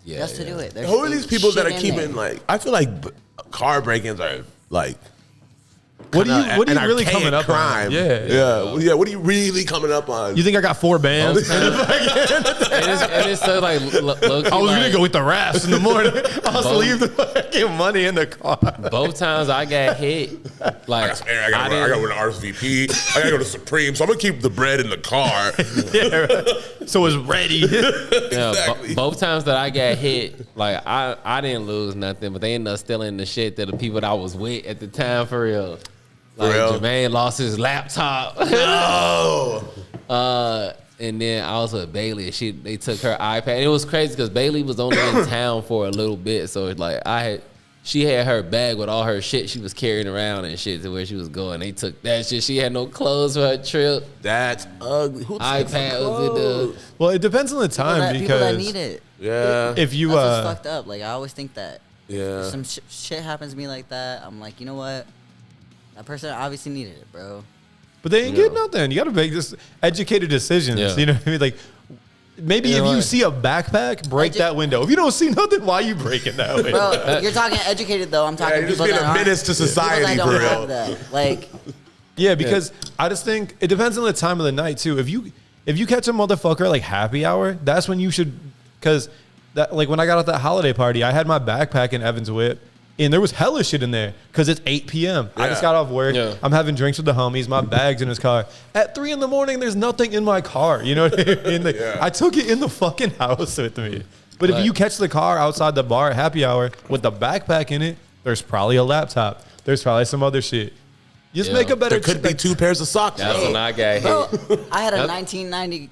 Yeah. Just to do it. There's Who are these people that are shit in keeping there. like? I feel like car break-ins are like. What are you an really archaic coming up crime. on? Yeah. yeah. What are you really coming up on? You think I got 4 bands? And it's so like low key. I was like, gonna go with the rafts in the morning. I was Both. leave the fucking money in the car. Both times I got hit, like I gotta go to RSVP. I gotta go to Supreme. So I'm gonna keep the bread in the car. So it's ready. Yeah, Exactly. both times that I got hit, like I didn't lose nothing, but they ended up stealing the shit that the people that I was with at the time for real. Like real? Jermaine lost his laptop. No. And then I was with Bailey, and they took her iPad. And it was crazy because Bailey was only in town for a little bit, so it's like she had her bag with all her shit she was carrying around and shit to where she was going. They took that shit. She had no clothes for her trip. That's ugly. Who takes iPad was in clothes? the. Well, it depends on the time People that because need it. Yeah. if you That's what's fucked up. Like I always think that. Yeah. If some shit happens to me like that, I'm like, you know what? That person obviously needed it, bro. but they ain't getting nothing. You got to make this educated decisions. Yeah. You know what I mean? Like maybe if you see a backpack, break that window. If you don't see nothing, why you breaking that window? Bro, you're talking educated though. I'm talking You're just people being that a aren't. menace to People society that for don't real. have that. Like, Yeah, because I just think it depends on the time of the night too. If you catch a motherfucker at like happy hour, that's when you should. Because that like when I got at that holiday party, I had my backpack in Evan's whip, and there was hella shit in there because it's 8 p.m. I just got off work. Yeah. I'm having drinks with the homies. My bag's in his car. At 3 a.m, there's nothing in my car. You know what I mean? Like, I took it in the fucking house with me. But if you catch the car outside the bar at happy hour with the backpack in it, there's probably a laptop. There's probably some other shit. Just make a better. There could be 2 pairs of socks. That's when I got hit. bro, I had a 1990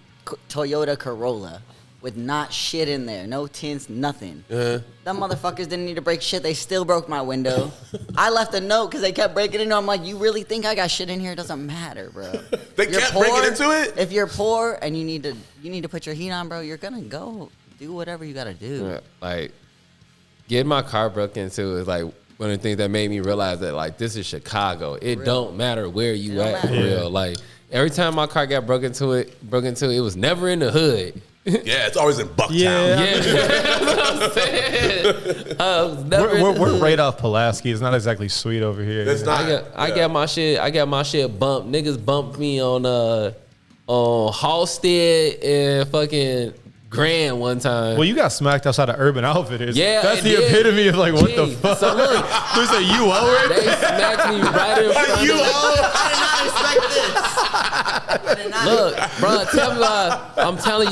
Toyota Corolla with not shit in there, no tints, nothing. Them motherfuckers didn't need to break shit. They still broke my window. I left a note because they kept breaking into. I'm like, you really think I got shit in here? It doesn't matter, bro. They kept breaking into it? If you're poor and you need to put your heat on, bro, you're gonna go do whatever you gotta do. Like, getting my car broke into is like one of the things that made me realize that like this is Chicago. It don't matter where you at for real. Like every time my car got broke into, it was never in the hood. Yeah, it's always in Bucktown. Yeah. That's what I'm saying. We're right off Pulaski. It's not exactly sweet over here. It's not. I got my shit bumped. Niggas bumped me on Halstead and fucking Grand one time. Well, you got smacked outside of Urban Outfitters. Yeah, that's it the did. epitome of like what the Gee, fuck. so look, There's a UO right they there. smacked me right in front of me. Look, bro, tell me why. I'm telling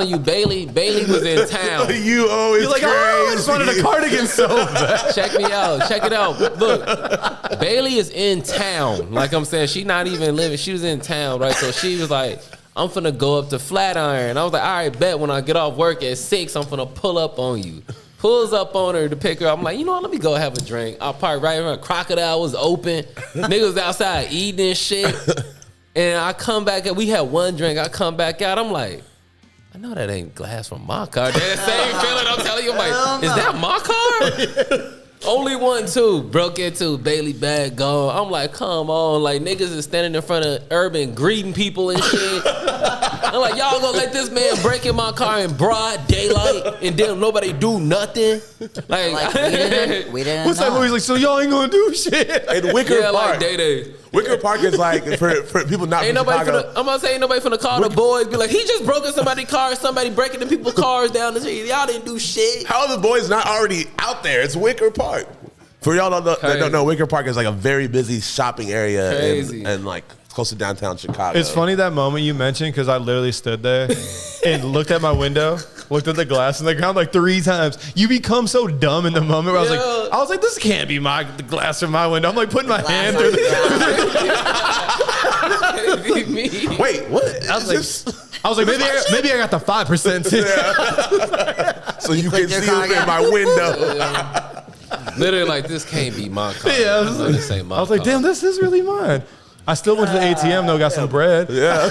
you, Bailey was in town. You always You're like, oh, I just wanted a cardigan so bad. Check me out. Check it out. Look, Bailey is in town. Like I'm saying, she not even living. She was in town, right? So she was like, I'm finna go up to Flatiron. I was like, all right, bet when I get off work at 6, I'm finna pull up on you. Pulls up on her to pick her up. I'm like, you know what? Let me go have a drink. I'll park right around. Crocodile was open. Niggas outside eating and shit. And I come back and we had one drink. I come back out. I'm like, I know that ain't glass from my car. That same feeling I'm telling you. I'm like, is that my car? Only one, too. Broke into Bailey bag gone. I'm like, come on. Like, niggas is standing in front of Urban greeting people and shit. I'm like, y'all gonna let this man break in my car in broad daylight and then nobody do nothing? Like, we didn't What's that know. movie? He's like, so y'all ain't gonna do shit. In Wicker Yeah, Park. like Day-Day. Wicker Park is like for people not Ain't from nobody Chicago. I'm about to say ain't nobody finna call the boys, be like, he just broke in somebody's car, somebody breaking in people's cars down the street. Y'all didn't do shit. How are the boys not already out there? It's Wicker Park. For y'all that don't know, Wicker Park is like a very busy shopping area and like close to downtown Chicago. It's funny that moment you mentioned because I literally stood there and looked at my window, looked at the glass in the ground like 3 times. You become so dumb in the moment where I was like, this can't be the glass from my window. I'm like putting my hand through Wait, what? I was like, maybe I got the 5% too. So you can clicked your see car what's in again. my window. Literally like, this can't be my car. Yeah, This ain't my I was like, car. damn, this is really mine. I still went to the ATM though, got some bread. Yeah.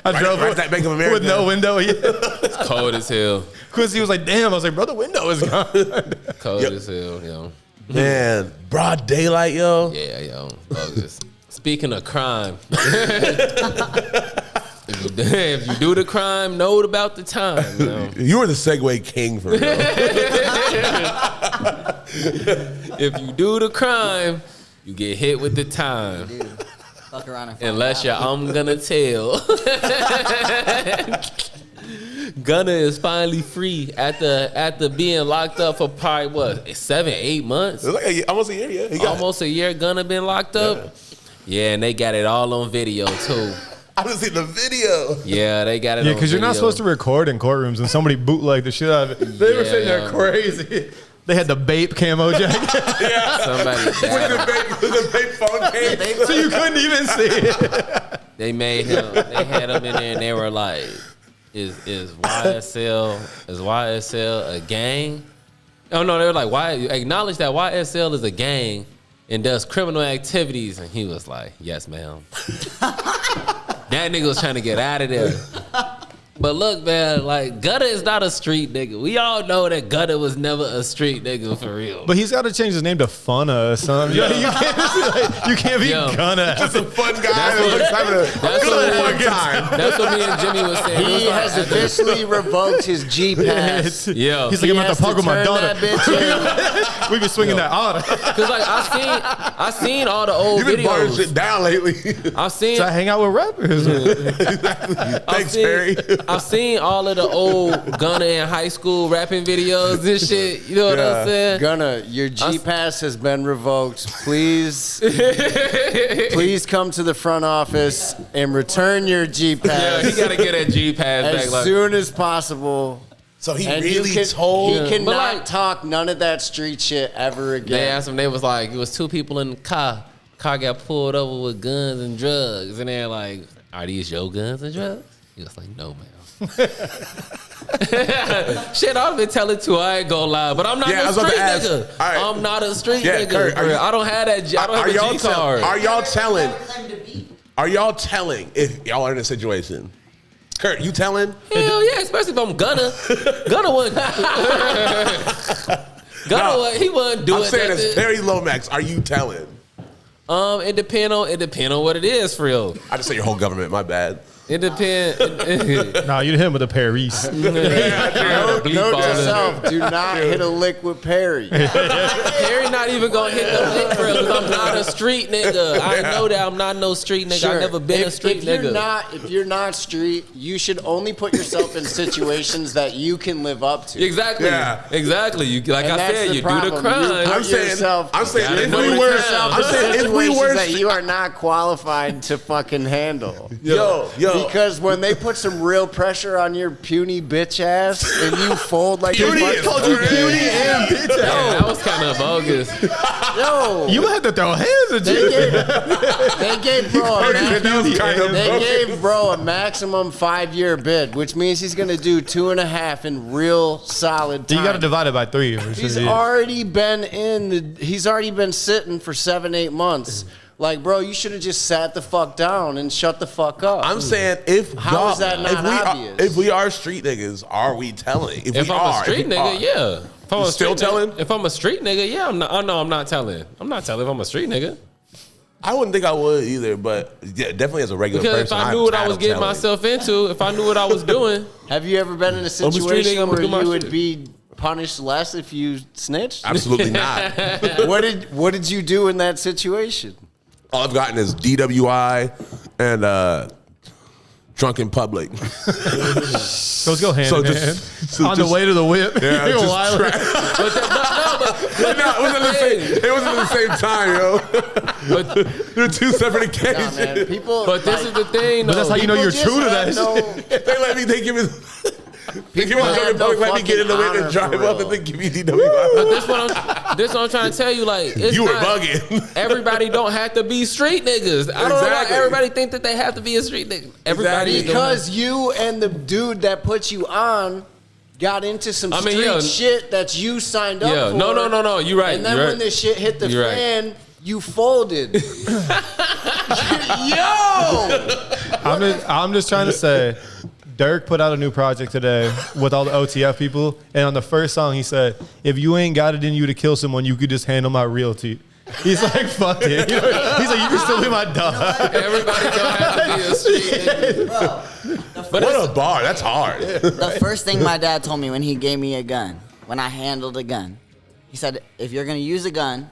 I drove right that Bank of America. with no window. Yeah. It's cold as hell. Quincy was like, damn. I was like, bro, the window is gone. Cold as hell, yo. Man, broad daylight, yo. Yeah, yo. Bogus. Speaking of crime, if you do the crime, know about the time. You know? You were the Segway king for real. If you do the crime, you get hit with the time. Dude, fuck around and find Unless out. I'm gonna tell. Gunna is finally free after being locked up for probably what 7, 8 months. It was like almost a year, yeah. He got Almost a year. Gunna been locked up. Yeah, and they got it all on video too. I haven't seen the video. Yeah, they got it. Yeah, on because you're not video. supposed to record in courtrooms, and somebody bootlegged the shit out of it. They were Yeah, sitting there yeah. crazy. They had the Bape camo jacket, Somebody With the big phone case. so you couldn't even see it. they made him. They had him in there, and they were like, "Is YSL a gang?" Oh no, they were like, "Why acknowledge that YSL is a gang and does criminal activities?" And he was like, "Yes, ma'am." That nigga was trying to get out of there. But look, man, like Gunna is not a street nigga. We all know that Gunna was never a street nigga for real. But he's got to change his name to Funna or something. You can't be Yo. Gunna. Just a fun guy who's having a fun time. That's what me and Jimmy was saying. He has officially revoked his G pass. Yo. He's like, I'm at the park with my daughter. That bitch in. We been swinging that otter. Cause like I seen all the old You've been barring videos. shit down lately. I've seen So I hang out with rappers. Thanks, Perry. I've seen all of the old Gunna in high school rapping videos and shit. You know what I'm saying? Gunna, your G pass has been revoked. Please come to the front office and return your G Yeah, pass he gotta get that G pass as back. Like, soon as possible. So he And really he told. cannot But like- talk none of that street shit ever they again. asked him. They was like, it was two people in the car. Car got pulled over with guns and drugs, and they're like, "Are these your guns and drugs?" He was like, "No, ma'am." Shit, I've been telling too. I ain't gonna lie, but I'm not Yeah, I a was about street to ask. nigga. All right. I'm not a street Yeah, nigga. Kurt, are you- I don't have that. I don't have a G card. Are y'all telling? Are y'all telling if y'all are in a situation? Kurt, you telling? Hell yeah, especially if I'm Gunna. Gunna wasn't. He wasn't doing I'm saying that. as Perry Lomax, are you telling? It depend on what it is for real. I just say your whole government. My bad. It depend. Nah, you hit him with a Paris. Note to self, do not hit a lick with Perry. Perry not even gonna hit the lick for real because I'm not a street nigga. I know that I'm not no street nigga. I've never been a street nigga. If you're not street, you should only put yourself in situations that you can live up to. Exactly. Yeah. Exactly. You like And I that's said, the you do problem. the crime. You I'm put saying yourself- if know we the were, time. I'm saying if we situations were, that you are not qualified to fucking handle. yo, Because when they put some real pressure on your puny bitch ass and you fold like Puny a is fucking- called you puny and bitch Yeah, that was kind of bogus. Yo, You had to throw hands at you. they gave bro a that was kind of They bogus. gave bro a maximum 5-year bid, which means he's gonna do 2.5 in real solid time. You got to divide it by 3. He's already been he's already been sitting for 7-8 months. Like, bro, you should have just sat the fuck down and shut the fuck up. I'm saying if How y'all- is that not if we obvious? If we are street niggas, are we telling? If I'm a street nigga, yeah. If I'm You a still street telling? Nigga, if I'm a street nigga, yeah. I'm not. Oh no, I'm not telling. I'm not telling if I'm a street nigga. I wouldn't think I would either, but yeah, definitely as a regular Because person. if I I'm knew what I tired was of getting telling. myself into, if I knew what I was doing, Have you ever been in a a street nigga, situation I'ma where do my you would shit. be punished less if you snitched? Absolutely not. What did you do in that situation? All I've gotten is DWI and drunk in public. Those go hand So in just- hand. so On the just- way to the whip. Yeah, You're just wild. but No, it wasn't the same. It wasn't at the same time, yo. They're two separate Nah, occasions. man, people. but this is the thing. But that's though. how you know you're people true to just that have shit. They let me. They give me. They give me have drunk in no public. Let me get in the fucking whip and honor drive for up, real. and then give me But DWI. this what I'm trying to tell you. Like, it's You were not- bugging. Everybody don't have to be street niggas. I don't know why Exactly. everybody think that they have to be a street nigga. Everybody Exactly. Because you and the dude that put you on got into some I mean, street yeah. shit that you signed up Yeah, for. no. You right. And then you right. when this shit hit the You're right. fan, you folded. Yo! I'm just trying to say, Dirk put out a new project today with all the OTF people, and on the first song he said, "If you ain't got it in you to kill someone, you could just handle my realty." He's like, "Fuck it." You know, he's like, "You can still be my dog." Everybody don't have to be a street nigga. Bro, But What it's- a bar. That's hard. the first thing my dad told me when he gave me a gun, when I handled a gun, he said, if you're going to use a gun,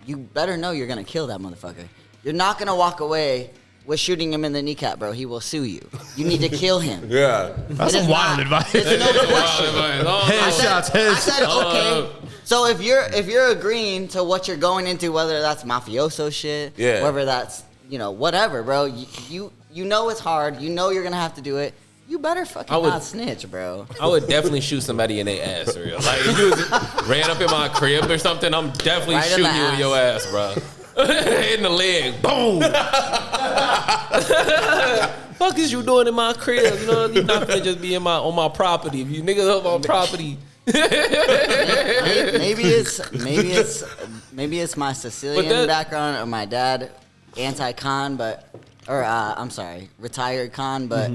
you better know you're going to kill that motherfucker. You're not going to walk away with shooting him in the kneecap, bro. He will sue you. You need to kill him. Yeah. That's It is some wild not- advice. It's no question. Headshots, I heads. said, okay. So if you're agreeing to what you're going into, whether that's mafioso shit, Yeah. whether that's whatever, bro. You know it's hard. You know you're gonna have to do it. You better fucking I would- not snitch, bro. I would definitely shoot somebody in their ass for real. Like if you ran up in my crib or something, I'm definitely Right in shooting the you in your ass, bro. In the leg, boom. Fuck is you doing in my crib? You know, you're not gonna just be on my property. If you niggas up on property, Maybe it's my Sicilian background or my dad anti-con, I'm sorry, retired con, but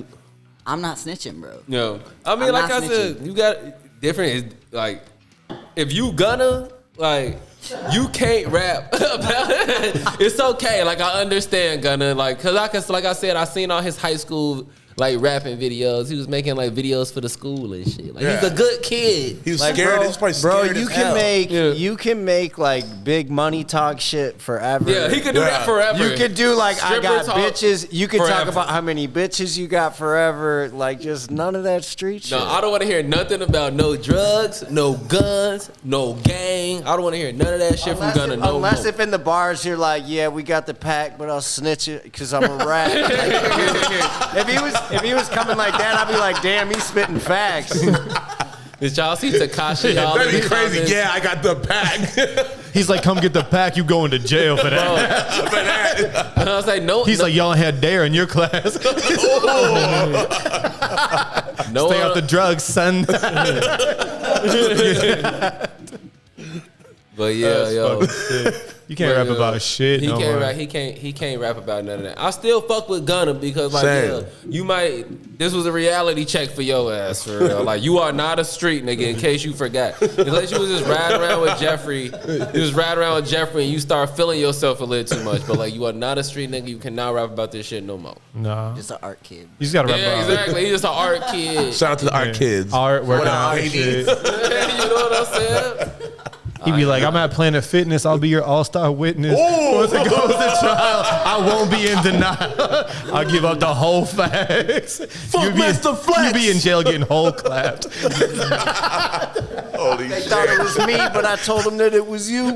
I'm not snitching, bro. no. I mean, I'm like not I said, you got different. Like if you Gunna, like you can't rap about it. It's okay. Like I understand Gunna, like because like I said, I seen all his high school like rapping videos. He was making like videos for the school and shit. Like he's a good kid. He was Like, scared. bro, He's probably bro, scared you as can hell. make Yeah. you can make like big money talk shit forever. Yeah, he could do that forever. You could do like I Stripper got talk bitches. You could talk forever. about how many bitches you got forever. Like just none of that street shit. No, I don't want to hear nothing about no drugs, no guns, no gang. I don't want to hear none of that shit from Gunna. No Unless more. if in the bars you're like, yeah, we got the pack, but I'll snitch it because I'm a rat. if he was coming like that, I'd be like, damn, he's spitting facts. Did y'all see Tekashi? All That'd in be the crazy. comments? Yeah, I got the pack. He's like, come get the pack. You going to jail for that. And I was like, no. He's no, like, y'all had dare in your class. no Stay off the drugs, son. But yeah, yo. You can't rap about shit. He no can't more. rap. He can't rap about none of that. I still fuck with Gunna because like Same. yeah, you might. This was a reality check for your ass for real. Like you are not a street nigga. In case you forgot, unless you was just riding around with Jeffrey, you was riding around with Jeffrey and you start feeling yourself a little too much. But like you are not a street nigga. You cannot rap about this shit no more. No. Just an art kid. You just got to rap Yeah, about exactly. He's just an art kid. Shout out to the art kids. art, working What out up, and ladies? shit. You know what I'm saying? He'd be like, I'm at Planet Fitness. I'll be your all-star witness. Once it goes to trial, I won't be in denial. I'll give up the whole facts. Fuck Master Flex. You be in jail getting whole clapped. Holy They shit. thought it was me, but I told them that it was you.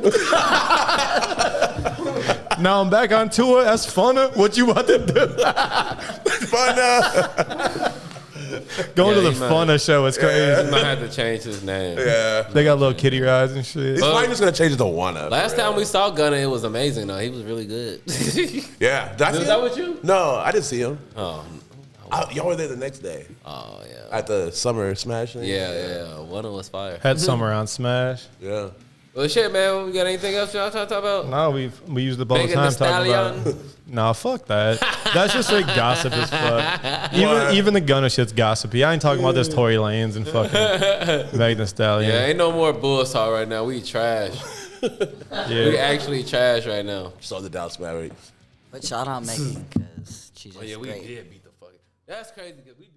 Now I'm back on tour. That's funner. What you about to do? Fun, Going to Yeah, the he might. Funner show is crazy. He might have to change his name. yeah. They got little kitty rides and shit. He's probably just gonna change it to Wanna. Last time we saw Gunna, it was amazing though. He was really good. Yeah. Did I see Was that him? with you? No, I didn't see him. Oh, Y'all were there the next day oh yeah. at the summer smash thing. Yeah. One of was fire. Had summer on Smash. Yeah. Well, shit, man. We got anything else y'all trying to talk about? No, we used the all the Megan time Thee talking about. Stallion? No, fuck that. That's just straight gossip as fuck. What? Even the Gunna shit's gossipy. I ain't talking about this Tory Lanez and fucking Megan Thee Stallion. Yeah, ain't no more bull talk right now. We trash. We actually trash right now. Saw the Dallas Mavericks. But shout out Megan because she's just great. beat the fuck. That's crazy because we